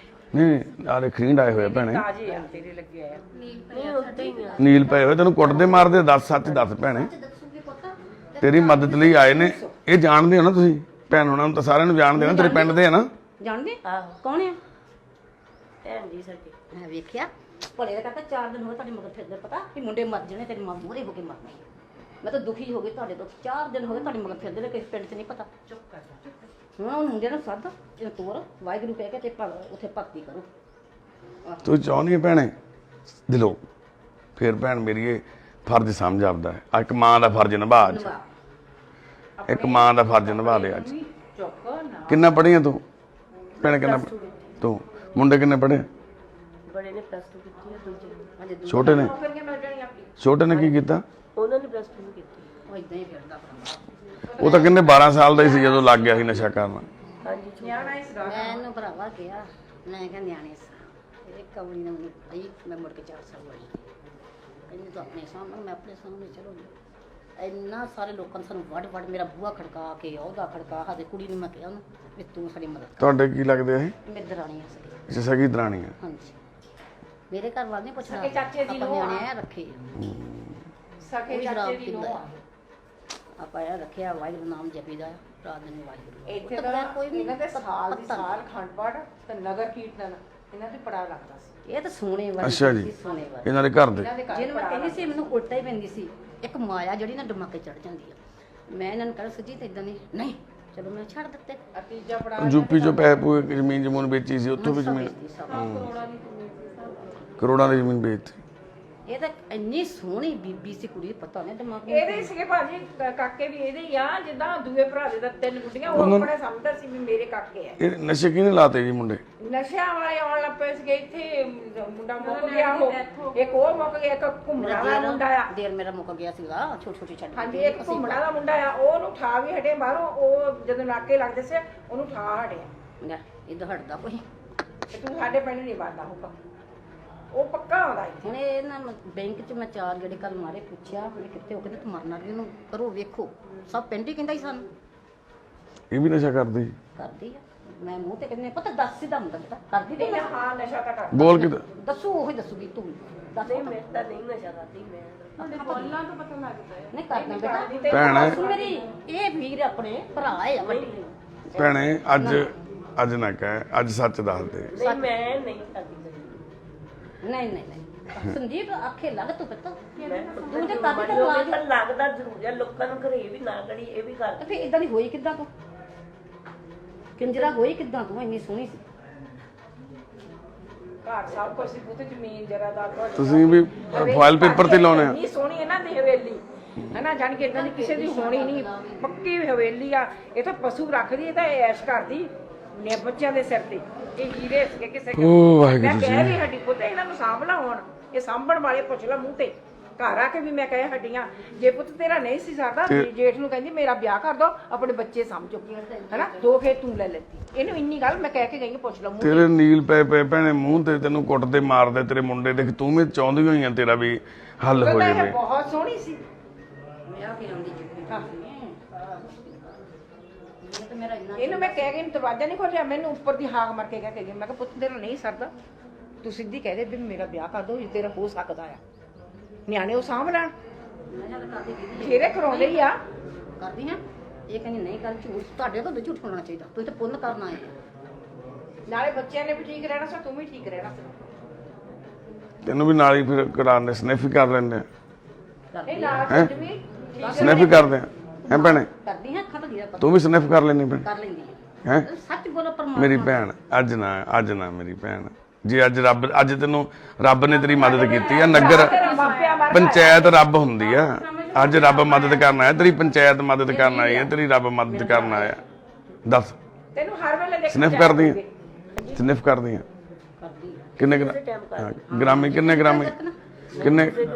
ਨਹੀਂ ਆਰੇ ਖਰੀਂਡ ਆਏ ਹੋਏ ਭੈਣੇ, ਤਾਜ਼ੇ ਆ ਤੇਰੇ ਲੱਗੇ ਆ। ਨਹੀਂ ਉੱਤੇ ਹੀ ਆ। ਨੀਲ ਪਏ ਹੋਏ। ਤੈਨੂੰ ਕੁੱਟਦੇ ਮਾਰਦੇ? ਦੱਸ ਸੱਚ ਦੱਸ ਭੈਣੇ। ਦੱਸੂਗੀ ਪੁੱਤ ਤੇਰੀ ਮਦਦ ਲਈ ਆਏ ਨੇ। ਇਹ ਜਾਣਦੇ ਹੋ ਨਾ ਤੁਸੀਂ? ਭੈਣ ਹੁਣਾਂ ਨੂੰ ਤਾਂ ਸਾਰਿਆਂ ਨੂੰ ਜਾਣਦੇ ਹੋ ਨਾ, ਤੇਰੇ ਪਿੰਡ ਦੇ ਆ ਨਾ? ਜਾਣਦੇ ਆਹੋ ਕੌਣ ਆ? ਭੈਣ ਜੀ ਸਾਡੀ। ਮੈਂ ਵੇਖਿਆ ਭਲੇ ਦਾ ਕਹਿੰਦਾ 4 ਦਿਨ ਹੋਏ ਤੁਹਾਡੇ ਮਗਰ ਫਿਰਦੇ, ਪਤਾ ਵੀ ਮੁੰਡੇ ਮਰ ਜਾਣੇ, ਤੇਰੀ ਮਾਂ ਮੂਹਰੇ ਹੋ ਕੇ ਮਰਨਾ। ਮੈਂ ਤਾਂ ਦੁਖੀ ਹੋ ਗਈ ਤੁਹਾਡੇ ਤੋਂ। 4 ਦਿਨ ਹੋ ਗਏ ਤੁਹਾਡੇ ਮਗਰ ਫਿਰਦੇ ਨੇ, ਕਿਸੇ ਪਿੰਡ 'ਚ ਨਹੀਂ ਪਤਾ। ਚੁੱਪ ਕਰ ਜਾ। ਹੁਣ ਉਹ ਮੁੰਡੇ ਨੂੰ ਸੱਦ, ਇਹ ਤੋਰ ਵਾਹਿਗੁਰੂ ਕਹਿ ਕੇ ਤੇ ਉੱਥੇ ਭਗਤੀ ਕਰੋ। ਤੂੰ ਚਾਹੁੰਦੀ ਹੈ ਭੈਣੇ ਦਿਲੋਂ? ਫਿਰ ਭੈਣ ਮੇਰੀ ਇਹ ਫਰਜ਼ ਸਮਝ ਆਪਦਾ ਹੈ। ਆ ਇੱਕ ਮਾਂ ਦਾ ਫਰਜ਼ ਨਿਭਾ ਅੱਜ। ਇੱਕ ਮਾਂ ਦਾ ਫਰਜ਼ ਨਿਭਾ ਦੇ ਅੱਜ। ਚੁੱਪ ਨਾ। ਕਿੰਨਾ ਪੜ੍ਹੀ ਆ ਤੂੰ ਭੈਣੇ? ਕਿੰਨਾ ਤੂੰ? ਮੁੰਡੇ ਕਿੰਨੇ ਪੜ੍ਹੇ? ਬੜੇ ਨੇ +2 ਕੀਤੀ ਆ, ਦੂਜੇ ਨੇ। ਛੋਟੇ ਨੇ? ਨੌਕਰੀਆਂ ਮਿਲ ਜਾਣੀਆਂ ਆਪਣੀ। ਛੋਟੇ ਨੇ ਕੀ ਕੀਤਾ? ਉਹਨਾਂ ਨੇ +2 ਕੀਤੀ। ਉਹ ਇਦਾਂ ਹੀ ਫਿਰਦਾ ਭਰਾ। ਉਹ ਤਾਂ ਕਹਿੰਦੇ 12 ਸਾਲ ਦਾ ਹੀ ਸੀ ਜਦੋਂ ਲੱਗ ਗਿਆ ਸੀ ਨਸ਼ਾ ਕਰਨ। ਹਾਂਜੀ ਛੋਟਾ। ਨਿਆਣਾ ਇਸ ਦਾ ਮੈਂ ਇਹਨੂੰ ਭਰਾਵਾ ਕਿਹਾ, ਮੈਂ ਕਿਹਾ ਨਿਆਣੇ ਸਾਂ ਇਹ ਕਵਲੀ ਨੇ ਮੈਨੂੰ ਕਹੀ। ਮੈਂ ਮੁੜ ਕੇ 4 ਸਾਲ ਹੋਈ ਕਹਿੰਦੀ ਤੂੰ ਆਪਣੇ ਸਾਹਮਣੇ, ਮੈਂ ਆਪਣੇ ਸਾਹਮਣੇ। ਚਲੋ ਜੀ ਇੰਨਾ ਸਾਰੇ ਲੋਕਾਂ ਨੇ ਸਾਨੂੰ ਵੱਡ ਮੇਰਾ ਬੂਹਾ ਖੜਕਾ ਕੇ ਉਹਦਾ ਖੜਕਾ ਸਾਡੇ ਕੁੜੀ ਨੂੰ ਮੈਂ ਕਿਹਾ ਉਹਨੂੰ ਵੀ ਤੂੰ ਸਾਡੀ ਮਦਦ ਤੁਹਾਡੇ ਕੀ ਲੱਗਦੇ ਆ ਇਹ? ਕਰ। ਮੇਰੀ ਦਰਾਣੀ ਆ ਸਕੀ। ਅੱਛਾ ਸਗੀ ਦਰਾਣੀ ਆ। ਹਾਂਜੀ ਮੇਰੇ ਘਰ ਵਾਲੇ ਨੇ ਪੁੱਛਣਾ ਸਕੇ ਚਾਚੇ ਦੀ ਆਪਾਂ ਨੂੰਹ ਆ। ਨਿਆਣੇ ਆ ਰੱਖੇ ਸਕੇ ਕੋਈ ਚਾਚੇ ਸ਼ਰਾਬ ਦੀ ਪੀਂਦਾ ਨੂੰਹ ਆ। ਆਪਾਂ ਇਹ ਰੱਖਿਆ ਵਾਹਿਗੁਰੂ ਨਾਮ ਜਪੀਦਾ ਰਾਤ ਦਿਨ ਵਾਹਿਗੁਰੂ। ਇੱਥੇ ਉਹ ਤਾਂ ਤਾਂ ਕੋਈ ਵੀ ਇਹਨਾਂ ਦੇ ਸਾਲ ਦੀ ਪਤਾ ਨਹੀਂ। ਸਾਲ ਖੰਡ ਪਾਠ ਤੇ ਨਗਰ ਕੀਰਤਨ ਇਹਨਾਂ ਦੇ ਪੜਾ ਲੱਗਦਾ ਸੀ। ਇਹ ਤਾਂ ਸੋਨੇ ਵਾਲੀ ਅੱਛਾ ਜੀ। ਸੋਨੇ ਵਾਲੀ। ਇਹਨਾਂ ਦੇ ਘਰ ਦੇ? ਇਹਨਾਂ ਦੇ ਘਰ ਜਿਹਨੂੰ ਮੈਂ ਪੜਾਅ ਕਹਿੰਦੀ ਸੀ ਮੈਨੂੰ ਉਲਟਾ ਹੀ ਪੈਂਦੀ ਸੀ। ਇੱਕ ਮਾਇਆ ਜਿਹੜੀ ਨਾ ਦਿਮਾਗੇ ਚੜ ਜਾਂਦੀ ਆ। ਮੈਂ ਇਹਨਾਂ ਨੂੰ ਕਹਿੰਦਾ ਸੱਜੀ ਤੇ ਇਦਾਂ ਨਹੀਂ ਚਲੋ ਮੈਂ ਛੱਡ ਦਿੱਤੇ। ਤੀਜਾ ਪੜਾ ਯੂਪੀ ਚੋਂ ਪੈਸੇ ਪੂਏ ਜ਼ਮੀਨ ਜਮੂਨ ਵੇਚੀ ਸੀ, ਉੱਥੋਂ ਵੀ ਜ਼ਮੀਨ ਕਰੋੜਾਂ ਦੀ ਜ਼ਮੀਨ ਵੇਚਤੀ। ਇਹ ਤਾਂ ਇੰਨੀ ਸੋਹਣੀ ਬੀਬੀ ਸੀ ਕੁੜੀ, ਪਤਾ ਨਹੀਂ ਦਿਮਾਗ ਨੂੰ ਇਹਦੇ ਹੀ ਸੀਗੇ ਭਾਜੀ ਕਾਕੇ ਵੀ ਇਹਦੇ ਹੀ ਆ। ਜਿੱਦਾਂ ਦੂਏ ਭਰਾ ਦੇ ਤਾਂ 3 ਗੁੱਡੀਆਂ, ਉਹ ਆਪਣੇ ਸਮਝਦਾ ਸੀ ਵੀ ਮੇਰੇ ਕਾਕੇ ਆ। ਇਹ ਨਸ਼ੇ ਕਿਹਨੇ ਲਾਤੇ ਜੀ ਮੁੰਡੇ? ਨਸ਼ਿਆਂ ਵਾਲੇ ਆਉਣ ਲੱਗ ਪਏ ਸੀਗੇ ਇੱਥੇ। ਮੁੰਡਾ ਮੁੱਕ ਗਿਆ, ਉਹ ਇੱਕ ਉਹ ਮੁੱਕ ਗਿਆ, ਇੱਕ ਘੁੰਮਣਾ ਦਾ ਮੁੰਡਾ ਆ। ਦੇਰ ਮੇਰਾ ਮੁੱਕ ਗਿਆ ਸੀਗਾ, ਛੋਟੀ ਛੱਡ ਹਾਂਜੀ ਇੱਕ ਘੁੰਮਣਾ ਦਾ ਮੁੰਡਾ ਆ, ਉਹਨੂੰ ਠਾ ਵੀ ਹਟੇ ਬਾਹਰੋਂ। ਉਹ ਜਦੋਂ ਨਾਕੇ ਲੱਗਦੇ ਸੀ ਉਹਨੂੰ ਠਾ ਹਟਿਆ। ਇਧਰ ਹਟਦਾ ਕੋਈ। ਤੇ ਤੂੰ ਸਾਡੇ ਪਿੰਡ ਨਹੀਂ ਬਣਦਾ ਹੁਕਮ, ਉਹ ਪੱਕਾ ਆਉਂਦਾ ਇੱਥੇ। ਹੁਣ ਇਹ ਨਾ ਬੈਂਕ 'ਚ ਮੈਂ 4 ਜਿਹੜੇ ਕੱਲ ਮਾਰੇ ਪੁੱਛਿਆ ਵੀ ਕਿੱਥੇ ਹੋ, ਕਹਿੰਦੇ ਤੂੰ ਮਰਨਾ ਵੀ ਉਹਨੂੰ ਕਰੋ ਵੇਖੋ। ਸਭ ਪਿੰਡ ਹੀ ਕਹਿੰਦਾ ਸੀ ਸਾਨੂੰ। ਇਹ ਵੀ ਨਸ਼ਾ ਕਰਦੀ? ਕਰਦੀ ਆ। ਮੈਂ ਮੂੰਹ ਤੇ ਕਹਿੰਦੇ ਪਤਾ ਦੱਸ ਸਿੱਧਾ ਹੁੰਦਾ ਪਤਾ ਕਰਦੀ ਤੇ ਹਾਂ ਨਸ਼ਾ ਤਾਂ ਕਰ। ਬੋਲ ਕੇ ਦੱਸੋ ਉਹੀ ਦੱਸੂਗੀ ਤੂੰ ਦੱਸ। ਨਹੀਂ ਮੈਂ ਤਾਂ ਨਹੀਂ ਨਸ਼ਾ ਕਰਦੀ। ਮੈਂ ਬੋਲਣਾ ਤਾਂ ਪਤਾ ਲੱਗਦਾ ਹੈ। ਨਹੀਂ ਕਰਦਾ ਬੇਟਾ। ਭੈਣੇ ਦੱਸ ਮੇਰੀ ਇਹ ਵੀਰ ਆਪਣੇ ਭਰਾ ਆ ਵੱਡੇ। ਭੈਣੇ ਅੱਜ ਨਾ ਕਹਿ, ਅੱਜ ਸੱਚ ਦੱਸ ਦੇ। ਨਹੀਂ ਮੈਂ ਨਹੀਂ ਕਰਦੀ। ਨਹੀਂ ਸੰਦੀਪ ਆਖੇ ਲੱਗ ਤੂੰ ਪਤਾ ਮੈਂ ਤੂੰ ਤੇ ਕਰਦੀ ਤਾਂ ਹੋਵੇ ਪਰ ਲੱਗਦਾ ਜ਼ਰੂਰ ਹੈ ਲੋਕਾਂ ਨੂੰ ਘਰੇ ਵੀ ਨਾ ਕਰੀ ਇਹ ਵੀ ਕਰ। ਤੇ ਫਿਰ ਇਦਾਂ ਦੀ ਹੋਈ ਕਿੱਦਾਂ ਤੂੰ? ਕਿੰਜਰਾ ਹੋਈ ਕਿੱਦਾਂ ਤੂੰ? ਇੰਨੀ ਸੋਹਣੀ ਸੀ। ਘਰ ਸਭ ਕੁਝ ਸੀ, ਪੁੱਤ ਜ਼ਮੀਨ ਜਰਾ ਦਾ ਤੁਹਾਡੀ ਤੁਸੀਂ ਵੀ ਫਾਈਲ ਪੇਪਰ ਤੇ ਲਾਉਣੇ ਆ? ਇੰਨੀ ਸੋਹਣੀ ਇਹਨਾਂ ਦੀ ਹਵੇਲੀ ਹੈ ਨਾ, ਜਾਣ ਕੇ ਇਦਾਂ ਦੀ ਕਿਸੇ ਦੀ ਹੋਣੀ ਨਹੀਂ। ਪੱਕੀ ਹਵੇਲੀ ਆ। ਇਹ ਤਾਂ ਪਸ਼ੂ ਰੱਖਦੀ, ਇਹ ਤਾਂ ਐਸ਼ ਕਰਦੀ ਨੇ ਬੱਚਿਆਂ ਦੇ ਸਿਰ ਤੇ। ਇਹ ਹੀਰੇ ਸੀਗੇ ਕਿਸੇ ਓ ਵਾਹਿਗੁਰੂ ਮੈਂ ਜੀ। ਕਹਿ ਵੀ ਹੱਡੀ ਪੁੱਤ ਇਹਨਾਂ ਨੂੰ ਸਾਂਭ ਲਾ। ਹੁਣ ਇਹ ਸਾਂਭਣ ਵਾਲੇ ਪੁੱਛ ਲਾ ਮੂੰਹ ਤੇ। ਘਰ ਆ ਕੇ ਵੀ ਮੈਂ ਕਹੇ ਹੱਡੀਆਂ ਜੇ ਪੁੱਤ ਤੇਰਾ ਨਹੀਂ ਸੀ ਸਰਦਾ, ਜੇਠ ਨੂੰ ਕਹਿੰਦੀ ਮੇਰਾ ਵਿਆਹ ਕਰ ਦੋ, ਆਪਣੇ ਬੱਚੇ ਸਮਝੋ ਹੈਨਾ, 2 ਖੇਤ ਤੂੰ ਲੈ ਲੈਤੀ। ਇਹਨੂੰ ਇੰਨੀ ਗੱਲ ਮੈਂ ਕਹਿ ਕੇ ਗਈ, ਪੁੱਛ ਲਾ ਮੂੰਹ ਤੇ। ਤੇਰੇ ਨੀਲ ਪਏ ਭੈਣੇ ਮੂੰਹ ਤੇ, ਤੈਨੂੰ ਕੁੱਟਦੇ ਮਾਰਦੇ ਤੇਰੇ ਮੁੰਡੇ। ਦੇਖ ਤੂੰ ਵੀ ਚਾਹੁੰਦੀ ਹੋਈ ਆ ਤੇਰਾ ਵੀ ਹੱਲ ਹੋ ਕਹਿੰਦਾ ਇਹ ਜਾਵੇ। ਬਹੁਤ ਸੋਹਣੀ ਸੀ। ਵਿਆਹ ਕੇ ਆਉਂਦੀ ਜਿੱਦ ਹਾਂ। ਇਹ ਤਾਂ ਮੇਰਾ ਇੰਨਾ ਇਹਨੂੰ ਮੈਂ ਕਹਿ ਗਈ, ਦਰਵਾਜ਼ਾ ਨਹੀਂ ਖੋਲਿਆ, ਮੈਨੂੰ ਉੱਪਰ ਦੀ ਹਾਕ ਮਾਰ ਕੇ ਕਹਿ ਕੇ ਗਈ। ਮੈਂ ਕਿਹਾ ਪੁੱਤ ਤੇਰਾ ਨਹੀਂ ਸਰਦਾ, ਤੂੰ ਸਿੱਧੀ ਕਹਿ ਦੇ ਵੀ ਮੇਰਾ ਵਿਆਹ ਕਰ ਦੋ, ਜੇ ਤੇਰਾ ਹੋ ਸਕਦਾ ਆ। ਨਿਆਣੇ ਉਹ ਸਾਂਭ ਲੈਣ, ਫੇਰੇ ਕਰਾਉਂਦੇ ਹੀ ਆ। ਕਰਦੀ ਹਾਂ। ਇਹ ਕਹਿੰਦੀ ਨਹੀਂ ਕਰ, ਝੂਠ ਤੁਹਾਡੇ ਤੋਂ ਝੂਠ ਹੋਣਾ ਚਾਹੀਦਾ, ਤੁਸੀਂ ਤਾਂ ਪੁੰਨ ਕਰਨਾ ਹੈ। ਨਾਲੇ ਬੱਚਿਆਂ ਨੇ ਵੀ ਠੀਕ ਰਹਿਣਾ ਸੀ, ਤੂੰ ਵੀ ਠੀਕ ਰਹਿਣਾ ਸੀ। ਤੈਨੂੰ ਵੀ ਨਾਲ ਹੀ ਫਿਰ ਕਰਾਉਂਦੇ, ਸਨੈਫ ਹੀ ਕਰ ਲੈਂਦੇ ਆ। ਇਹ ਨਾ ਹੈਂ? ਸੱਚ ਵੀ ਸਨੈਪ ਕਰਦੇ ਆ ਹੈ ਭੈਣੇ? ਕਰਦੀ ਹਾਂ ਖਤ ਗਿਆ ਤੂੰ ਵੀ ਸਨੈਪ ਕਰ ਲੈਣੀ ਭੈਣ ਕਰ ਲੈਂਦੀ ਹੈ? ਸੱਚ ਬੋਲੋ ਪਰਮਾਤਮਾ ਮੇਰੀ ਭੈਣ ਅੱਜ ਨਾ ਮੇਰੀ ਭੈਣ, ਜੇ ਅੱਜ ਤੈਨੂੰ ਰੱਬ ਨੇ ਤੇਰੀ ਮਦਦ ਕੀਤੀ ਆ, ਨਗਰ ਮਾਪਿਆਂ ਮਾਰ ਪੰਚਾਇਤ ਰੱਬ ਹੁੰਦੀ ਆ, ਅੱਜ ਰੱਬ ਮਦਦ ਕਰਨ ਆਇਆ, ਤੇਰੀ ਪੰਚਾਇਤ ਮਦਦ ਕਰਨ ਆਈ ਆ, ਤੇਰੀ ਰੱਬ ਮਦਦ ਕਰਨ ਆਇਆ। ਦੱਸ ਤੈਨੂੰ ਹਰ ਵੇਲੇ ਦੇਖ ਸਨੈਪ ਕਰਦੀ ਆ? ਸਨੈਪ ਕਰਦੀ ਆ? ਕਰਦੀ ਹਾਂ। ਕਿੰਨੇ ਗ੍ਰਾਮੀ ਕਿੰਨੇ ਗ੍ਰਾਮੀ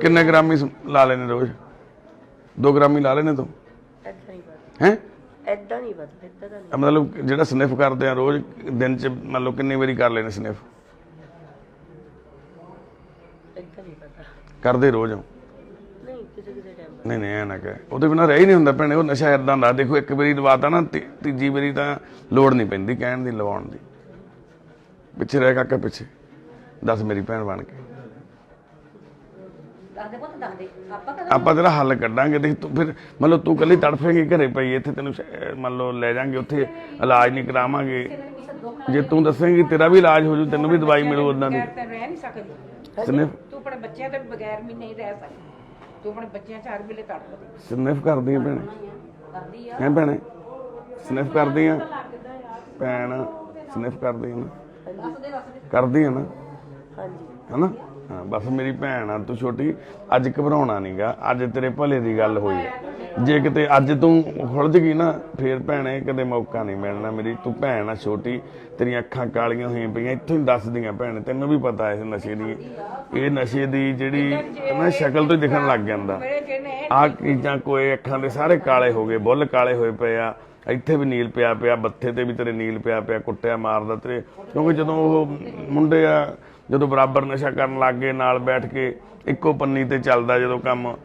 ਕਿੰਨੇ ਗ੍ਰਾਮੀ ਲਾ ਲੈਨੇ ਰੋਜ਼? 2 ਗ੍ਰਾਮੀ ਲਾ ਲੈਨੇ ਤੂੰ ਐਦਾਂ ਨਹੀਂ ਪਤਾ, ਹੈ? ਐਦਾਂ ਨਹੀਂ ਪਤਾ, ਐਦਾਂ ਦਾ ਨਹੀਂ। ਮਤਲਬ ਜਿਹੜਾ ਸਨੈਪ ਕਰਦੇ ਆ ਰੋਜ਼ ਦਿਨ ਚ ਮੰਨ ਲਓ ਕਿੰਨੀ ਵਾਰੀ ਕਰ ਲੈਨੇ ਸਨੈਪ? ਐਦਾਂ ਨਹੀਂ ਪਤਾ, ਕਰਦੇ ਰੋਜ਼? ਨਹੀਂ ਕਿਸੇ ਟਾਈਮ। ਨਹੀਂ ਐ ਨਾ ਕਹਿ, ਉਹਦੇ ਬਿਨਾਂ ਰਹਿ ਹੀ ਨਹੀਂ ਹੁੰਦਾ ਭੈਣੇ। ਉਹ ਨਸ਼ਾ ਏਦਾਂ ਦਾ, ਦੇਖੋ ਇੱਕ ਵਾਰੀ ਲਵਾਤਾ ਨਾ, ਤੀਜੀ ਵਾਰੀ ਤਾਂ ਲੋੜ ਨਹੀਂ ਪੈਂਦੀ ਕਹਿਣ ਦੀ, ਲਵਾਉਣ ਦੀ। ਪਿੱਛੇ ਰਹਿ ਕਾਕਾ ਪਿੱਛੇ, ਦੱਸ ਮੇਰੀ ਭੈਣ ਬਣ ਕੇ। ਦੱਸਦੇ ਪੁੱਤ ਦੱਸਦੇ ਆਪਾਂ ਕਦੇ ਆਪਾਂ ਤੇਰਾ ਹੱਲ ਕੱਢਾਂਗੇ। ਦੇਖ ਤੂੰ ਫਿਰ ਮੰਨ ਲਓ ਤੂੰ ਕੱਲੀ ਤੜਫੇਂਗੀ ਘਰੇ ਪਈ, ਇੱਥੇ ਤੈਨੂੰ ਮੰਨ ਲਓ ਲੈ ਜਾਾਂਗੇ, ਉੱਥੇ ਇਲਾਜ ਨਹੀਂ ਕਰਾਵਾਂਗੇ। ਜੇ ਤੂੰ ਦੱਸੇਂਗੀ ਤੇਰਾ ਵੀ ਇਲਾਜ ਹੋ ਜੂ, ਤੈਨੂੰ ਵੀ ਦਵਾਈ ਮਿਲੂ ਉਦਾਂ ਦੀ। ਬਗੈਰ ਤਾਂ ਰਹਿ ਨਹੀਂ ਸਕਦੀ। ਸਨੈਪ ਤੂੰ ਆਪਣੇ ਬੱਚਿਆਂ ਤੋਂ ਬਗੈਰ ਵੀ ਨਹੀਂ ਰਹਿ ਸਕਦੀ। ਤੂੰ ਆਪਣੇ ਬੱਚਿਆਂ 'ਚ ਹਰ ਵੇਲੇ ਤੜਫਦੀ। ਸਨੈਪ ਕਰਦੀ ਆ ਭੈਣੇ? ਕਰਦੀ ਆ ਹੈ ਭੈਣੇ? ਸਨੈਪ ਕਰਦੀ ਆ ਭੈਣ? ਸਨੈਪ ਕਰਦੀ ਆ ਨਾ? ਦੱਸਦੇ ਦੱਸਦੇ ਕਰਦੀ ਆ ਨਾ? ਹਾਂਜੀ ਹਨਾ? ਹਾਂ ਬਸ ਮੇਰੀ ਭੈਣ ਆ ਤੂੰ ਛੋਟੀ, ਅੱਜ ਘਬਰਾਉਣਾ ਨਹੀਂਗਾ, ਅੱਜ ਤੇਰੇ ਭਲੇ ਦੀ ਗੱਲ ਹੋਈ ਹੈ। ਜੇ ਕਿਤੇ ਅੱਜ ਤੂੰ ਖੁੱਲਜ ਗਈ ਨਾ, ਫੇਰ ਭੈਣੇ ਕਦੇ ਮੌਕਾ ਨਹੀਂ ਮਿਲਣਾ ਮੇਰੀ। ਤੂੰ ਭੈਣ ਆ ਛੋਟੀ, ਤੇਰੀਆਂ ਅੱਖਾਂ ਕਾਲੀਆਂ ਹੋਈਆਂ ਪਈਆਂ, ਇੱਥੋਂ ਹੀ ਦੱਸਦੀਆਂ ਭੈਣ, ਤੈਨੂੰ ਵੀ ਪਤਾ ਇਸ ਨਸ਼ੇ ਦੀ। ਇਹ ਨਸ਼ੇ ਦੀ ਜਿਹੜੀ ਨਾ ਸ਼ਕਲ ਤੋਂ ਹੀ ਦਿਖਣ ਲੱਗ ਜਾਂਦਾ। ਮੇਰੇ ਜਿਹਨੇ ਆਹ ਚੀਜ਼ਾਂ ਕੋਈ ਅੱਖਾਂ ਦੇ ਸਾਰੇ ਕਾਲੇ ਹੋ ਗਏ, ਬੁੱਲ ਕਾਲੇ ਹੋਏ ਪਏ ਆ, ਇੱਥੇ ਵੀ ਨੀਲ ਪਿਆ, ਬੱਥੇ ਤੇ ਵੀ ਤੇਰੇ ਨੀਲ ਪਿਆ, ਕੁੱਟਿਆ ਮਾਰਦਾ ਤੇਰੇ। ਕਿਉਂਕਿ ਜਦੋਂ ਉਹ ਮੁੰਡੇ ਆ, ਜਦੋਂ ਬਰਾਬਰ ਨਸ਼ਾ ਕਰਨ ਲੱਗ ਗਏ, ਨਾਲ ਬੈਠ ਕੇ ਇੱਕੋ ਪੰਨੀ ਤੇ ਚੱਲਦਾ ਜਦੋਂ ਕੰਮ,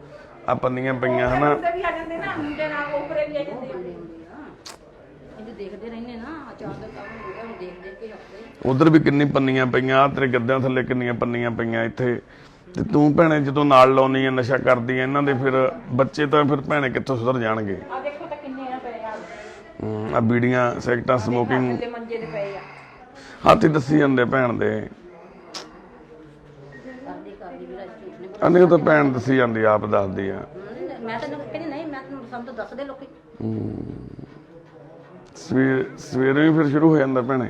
ਆ ਪੰਨੀਆਂ ਪਈਆਂ ਹਨਾ। ਮੁੰਡੇ ਵੀ ਆ ਜਾਂਦੇ ਨਾ, ਮੁੰਡੇ ਨਾਲ ਉਪਰੇ ਵੀ ਆ ਜਾਂਦੇ ਆ। ਇਹਦੇ ਦੇਖਦੇ ਰਹਿੰਦੇ ਨਾ, ਅਚਾਨਕ ਕੰਮ ਹੋ ਗਿਆ, ਦੇਖ ਦੇਖ ਕੇ ਹੱਸਦੇ। ਉਧਰ ਵੀ ਕਿੰਨੀ ਪੰਨੀਆਂ ਪਈਆਂ, ਆਹ ਤੇਰੇ ਗੱਦਿਆਂ ਥੱਲੇ ਕਿੰਨੀਆਂ ਪੰਨੀਆਂ ਪਈਆਂ ਇੱਥੇ। ਤੇ ਤੂੰ ਭੈਣੇ ਜਦੋਂ ਨਾਲ ਲਾਉਣੀ ਆ, ਨਸ਼ਾ ਕਰਦੀ ਆ, ਇਹਨਾਂ ਦੇ ਫਿਰ ਬੱਚੇ ਤਾਂ ਫਿਰ ਭੈਣੇ ਕਿੱਥੋਂ ਸੁਧਰ ਜਾਣਗੇ? ਆ ਦੇਖੋ ਤਾਂ ਕਿੰਨੇ ਆ ਪਏ ਆ। ਆ ਬੀੜੀਆਂ ਸਿਗਰਟਾਂ ਸਮੋਕਿੰਗ ਤੇ ਮੰਜੇ ਦੇ ਪਏ ਆ। ਹੱਥ ਹੀ ਦੱਸੀ ਜਾਂਦੇ ਭੈਣ ਦੇ। ਕਰਦੀ ਵੀਰਾ ਝੂਠ ਨਹੀਂ ਅੰਨੇ ਤਾਂ ਭੈਣ ਦੱਸੀ ਜਾਂਦੀ, ਆਪ ਦੱਸਦੀ ਆ। ਬੋਲਦੀ। ਮੈਂ ਤੈਨੂੰ ਕਹਿੰਦੀ ਨਹੀਂ, ਮੈਂ ਤੈਨੂੰ ਸਭ ਤੋਂ ਦੱਸਦੇ ਲੋਕੀ। ਸਵੇਰੇ ਵੀ ਫਿਰ ਸ਼ੁਰੂ ਹੋ ਜਾਂਦਾ ਭੈਣੇ?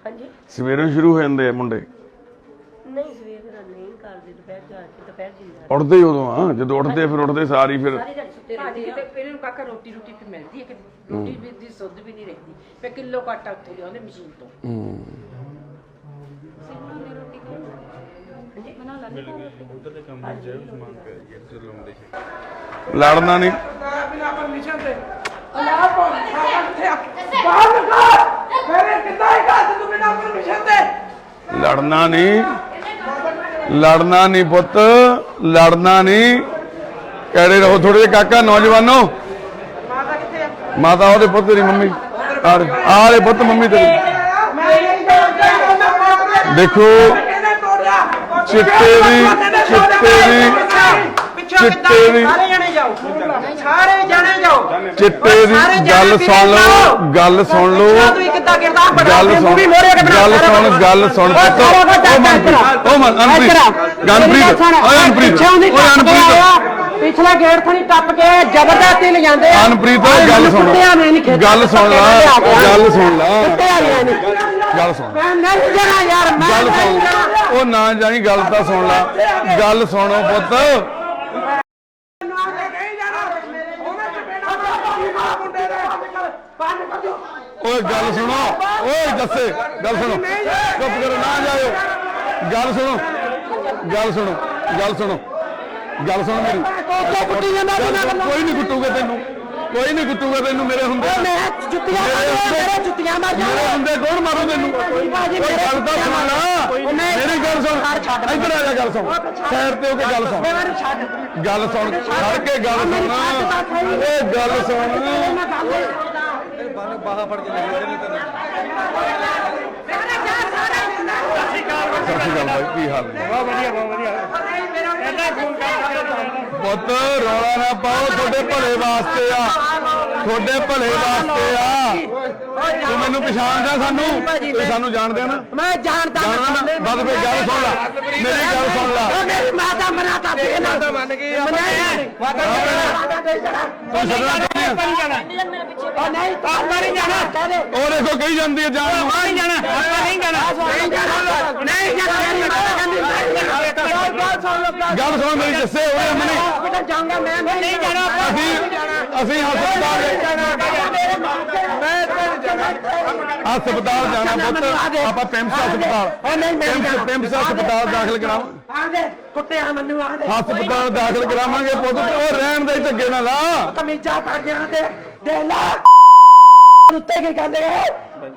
ਹਾਂਜੀ ਸਵੇਰੇ ਹੀ ਸ਼ੁਰੂ ਹੋ ਜਾਂਦੇ ਆ ਮੁੰਡੇ? ਨਹੀਂ ਸਵੇਰ ਦਾ ਨਹੀਂ ਕਰਦੇ, ਦੁਪਹਿਰ ਜਾ ਕੇ ਦੁਪਹਿਰ ਜੀ ਉੱਠਦੇ ਹੀ ਉਦੋਂ ਆ, ਜਦੋਂ ਉੱਠਦੇ ਫਿਰ ਉੱਠਦੇ ਸਾਰੀ ਫਿਰ ਸਾਰੀ ਦਿਹਾੜੀ ਸੁੱਤੇ ਭਾਜੀ ਰਹਿੰਦੇ ਆ। ਕਿਤੇ ਇਹਨਾਂ ਨੂੰ ਕਾਕਾ ਰੋਟੀ ਫਿਰ ਮਿਲਦੀ ਹੈ, ਕਿਤੇ ਰੋਟੀ ਵੀ ਦੀ ਸੁੱਧ ਵੀ ਨਹੀਂ ਰਹਿੰਦੀ। ਫਿਰ ਕਿਲੋ ਆਟਾ ਉੱਥੇ ਲਿਆਉਂਦੇ ਮਸ਼ੀਨ ਤੋਂ। ਲੜਨਾ ਨਹੀਂ। ਬਿਨਾ ਪਰਮਿਸ਼ਨ ਤੇ ਅਲਾ ਕੋਲ ਕਿੱਥੇ ਆ? ਬਾਹਰ ਨਿਕਲ। ਮੇਰੇ ਕਿੱਦਾਂ ਹੀ ਘਰ ਤੂੰ ਬਿਨਾ ਪਰਮਿਸ਼ਨ ਤੇ? ਲੜਨਾ ਨਹੀਂ, ਲੜਨਾ ਨਹੀਂ ਪੁੱਤ, ਲੜਨਾ ਨਹੀਂ। ਕਿਹੜੇ ਰਹੋ ਥੋੜੇ ਜਿਹੇ ਕਾਕਾ, ਨੌਜਵਾਨੋ। ਮਾਤਾ ਕਿੱਥੇ ਆ? ਮਾਤਾ ਉਹਦੇ ਪੁੱਤ ਤੇਰੀ ਮੰਮੀ, ਆਲੇ ਪੁੱਤ ਮੰਮੀ ਤੇਰੀ। ਮੈਂ ਨਹੀਂ ਜਾਣਦਾ। ਦੇਖੋ ਕਿਹਨੇ ਤੋੜਿਆ? ਚਿੱਟੇ ਦੀ ਸਾਰੇ ਜਣੇ ਜਾਓ, ਸਾਰੇ ਜਣੇ ਜਾਓ। ਚਿੱਟੇ ਦੀ ਗੱਲ ਸੁਣ ਲਓ, ਗੱਲ ਸੁਣ ਲਓ, ਤੂੰ ਕਿੱਦਾਂ ਕਰਦਾ? ਗੱਲ ਸੁਣ, ਗੱਲ ਸੁਣ ਪੁੱਤ। ਉਹ ਮਨਪ੍ਰੀਤ, ਉਹ ਗਨਪ੍ਰੀਤ, ਓਏ ਅਨਪ੍ਰੀਤ, ਪਿਛਲਾ ਗੇਟ ਥਣੀ ਟੱਪ ਕੇ ਜ਼ਬਰਦਸਤੀ ਲੈ ਜਾਂਦੇ ਆ। ਅਨਪ੍ਰੀਤ ਗੱਲ ਸੁਣ, ਗੱਲ ਸੁਣ ਲਾ, ਗੱਲ ਸੁਣ ਲਾ, ਗੱਲ ਸੁਣ, ਮੈਂ ਨਹੀਂ ਜਾਣਾ ਯਾਰ, ਮੈਂ ਗੱਲ ਨਹੀਂ ਸੁਣ। ਜਾਣਾ। ਉਹ ਨਾ ਜਾਈ, ਗੱਲ ਤਾਂ ਸੁਣ ਲਾ, ਗੱਲ ਸੁਣੋ ਪੁੱਤ। ਓਏ ਗੱਲ ਸੁਣੋ, ਓਏ ਦੱਸੇ ਗੱਲ ਸੁਣੋ, ਚੁੱਪ ਕਰੋ, ਨਾ ਜਾਇਓ। ਗੱਲ ਸੁਣੋ, ਗੱਲ ਸੁਣੋ, ਗੱਲ ਸੁਣੋ, ਗੱਲ ਸੁਣ ਮੇਰੀ। ਕੋਈ ਨਹੀਂ ਕੁੱਟੂਗਾ ਤੈਨੂੰ, ਕੋਈ ਨਹੀਂ ਕੁੱਟੂਗਾ ਤੈਨੂੰ ਮੇਰੇ ਹੁੰਦੇ। ਮੈਂ ਜੁੱਤੀਆਂ ਮੇਰੇ ਜੁੱਤੀਆਂ ਮਾਰ ਮੇਰੇ ਹੁੰਦੇ ਕੌਣ ਮਾਰੂ ਤੈਨੂੰ? ਓਏ ਗੱਲ ਤਾਂ ਸੁਣ ਲਾ, ਮੇਰੀ ਗੱਲ ਸੁਣ, ਇੱਧਰ ਆ ਜਾ, ਗੱਲ ਸੁਣ, ਸਾਈਡ ਤੇ ਹੋ ਕੇ ਗੱਲ ਸੁਣ, ਗੱਲ ਸੁਣ, ਖੜ ਕੇ ਗੱਲ ਸੁਣ, ਓਏ ਗੱਲ ਸੁਣ। ਬਾਹਾਂ ਫੜ ਕੇ ਲੈ ਜਾਂਦੇ ਨੇ ਤੈਨੂੰ। ਸਤਿ ਸ਼੍ਰੀ ਅਕਾਲ ਬਾਈ, ਕੀ ਹਾਲ ਨੇ? ਬਹੁਤ ਵਧੀਆ ਬਹੁਤ ਵਧੀਆ। ਪੁੱਤ ਰੌਲਾ ਨਾ ਪਾਓ, ਤੁਹਾਡੇ ਭਲੇ ਵਾਸਤੇ ਆ, ਤੁਹਾਡੇ ਭਲੇ ਵਾਸਤੇ ਆ। ਤੂੰ ਮੈਨੂੰ ਪਛਾਣਦਾ ਸਾਨੂੰ, ਤੇ ਸਾਨੂੰ ਜਾਣਦੇ ਆ ਨਾ? ਮੈਂ ਜਾਣਦਾ ਜਾਣਦਾ ਨਾ? ਬਸ ਫਿਰ ਗੱਲ ਸੁਣ ਲੈ, ਮੇਰੀ ਗੱਲ ਸੁਣ ਲੈ। ਉਹ ਮੇਰੀ ਮਾਤਾ ਮਨਾਤਾ ਦੇ ਨਾ ਮੰਨ ਗਈ ਤੂੰ ਛੱਡਣਾ ਚਾਹੁੰਦੀ ਆ? ਉਹ ਨਹੀਂ ਆਪਾਂ ਨਹੀਂ ਜਾਣਾ ਕਹਦੇ ਉਹ ਦੇਖੋ ਕਹੀ ਜਾਂਦੀ ਹੈ ਜਾਣ ਨੂੰ। ਨਹੀਂ ਜਾਣਾ ਆਪਾਂ ਨਹੀਂ ਜਾਣਾ ਨਹੀਂ ਜਾਣਾ ਨਹੀਂ ਜਾਣਾ ਮੇਰੀ ਮਾਤਾ ਕਹਿੰਦੀ ਨਹੀਂ ਜਾਣਾ ਗੱਲ ਸੁਣ ਮੇਰੀ, ਜੱਸੇ ਹੋਏ ਅਮਨੀ, ਹਸਪੀਟਲ ਜਾਊਂਗਾ ਮੈਂ ਨਹੀਂ ਜਾਣਾ ਅਸੀਂ ਹਸਪਤਾਲ ਜਾਣਾ ਪੁੱਤ, ਆਪਾਂ ਪਿੰਪਸ ਹਸਪਤਾਲ, ਉਹ ਨਹੀਂ ਮੈਂ ਨਹੀਂ ਜਾਣਾ ਪਿੰਪਸ ਹਸਪਤਾਲ ਦਾਖਲ ਕਰਾਵਾਂ, ਆ ਦੇ ਕੁੱਤਿਆਂ ਮੈਨੂੰ ਆ ਦੇ ਹਸਪਤਾਲ ਦਾਖਲ ਕਰਾਵਾਂਗੇ ਪੁੱਤ। ਉਹ ਰਹਿਣ ਦੇ ਝੱਗੇ ਨਾਲ ਆ। ਕਮੀਜ਼ਾ ਪਾ ਗਿਆ ਦੇ ਲਾ ਉੱਤੇ ਕੀ ਕਹਿੰਦੇ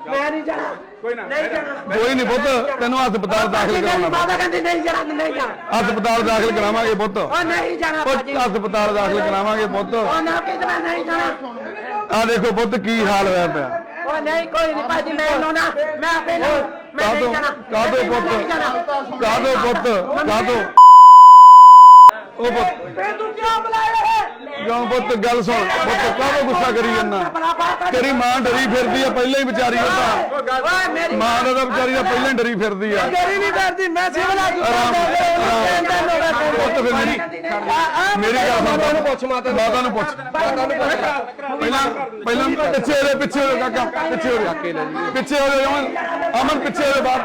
ਮੈਂ ਨਹੀਂ ਜਾਣਾ ਨਹੀਂ ਜਾਣਾ ਕੋਈ ਨਹੀਂ ਪੁੱਤ, ਤੈਨੂੰ ਹਸਪਤਾਲ ਦਾਖਲ ਕਰਾਉਣਾ। ਮਾਤਾ ਕਹਿੰਦੀ ਨਹੀਂ ਜਾਣਾ ਨਹੀਂ ਜਾਣਾ ਹਸਪਤਾਲ ਦਾਖਲ ਕਰਾਵਾਂਗੇ ਪੁੱਤ, ਉਹ ਨਹੀਂ ਜਾਣਾ ਭਾਜੀ ਹਸਪਤਾਲ ਦਾਖਲ ਕਰਾਵਾਂਗੇ ਪੁੱਤ। ਉਹ ਨਾ ਕਿਤੇ ਨਹੀਂ ਜਾਣਾ ਆ ਦੇਖੋ ਪੁੱਤ ਕੀ ਹਾਲ ਹੋਇਆ ਪਿਆ। ਉਹ ਨਹੀਂ ਕੋਈ ਨਹੀਂ ਭਾਜੀ ਮੈਨੂੰ ਨਾ ਮੈਂ ਆਪੇ ਨਾ ਮੈਂ ਨਹੀਂ ਜਾਣਾ ਕਾਹਦੋਂ ਪੁੱਤ, ਕਾਹਦੋਂ ਪੁੱਤ, ਕਾਹਦੋਂ ਉਹ ਪੁੱਤ ਫੇ ਤੂੰ ਕਿਉਂ ਬੁਲਾਇਆ ਹੈ ਕਿਉਂ ਪੁੱਤ? ਗੱਲ ਸੁਣ ਪੁੱਤ, ਕਾਹਦੋਂ ਗੁੱਸਾ ਕਰੀ ਜਾਂਦਾ? ਤੇਰੀ ਮਾਂ ਡਰੀ ਫਿਰਦੀ ਆ ਪਹਿਲਾਂ ਹੀ ਵਿਚਾਰੀ, ਉਹ ਤਾਂ ਓਏ ਮੇਰੀ ਮਾਂ ਦਾ ਤਾਂ ਵਿਚਾਰੀ ਦਾ ਪਹਿਲਾਂ ਹੀ ਡਰੀ ਫਿਰਦੀ ਆ। ਤੇਰੀ ਨਹੀਂ ਕਰਦੀ ਮੈਂ ਸਿਵਲ ਆ ਪੁੱਤ ਫਿਰ ਮੇਰੀ ਗੱਲ ਸੁਣ, ਮਾਤਾ ਨੂੰ ਪੁੱਛ, ਮਾਤਾ ਨੂੰ ਮਾਤਾ ਨੂੰ ਪੁੱਛ, ਪਹਿਲਾਂ ਪਿੱਛੇ ਹੋ ਜਾ, ਪਿੱਛੇ ਹੋ ਜਾ ਕਾਕਾ, ਪਿੱਛੇ ਹੋ ਜਾ, ਪਿੱਛੇ ਹੋ ਜਾ ਅਮਨ, ਪਿੱਛੇ ਹੋ ਜਾ ਬਾਹਰ।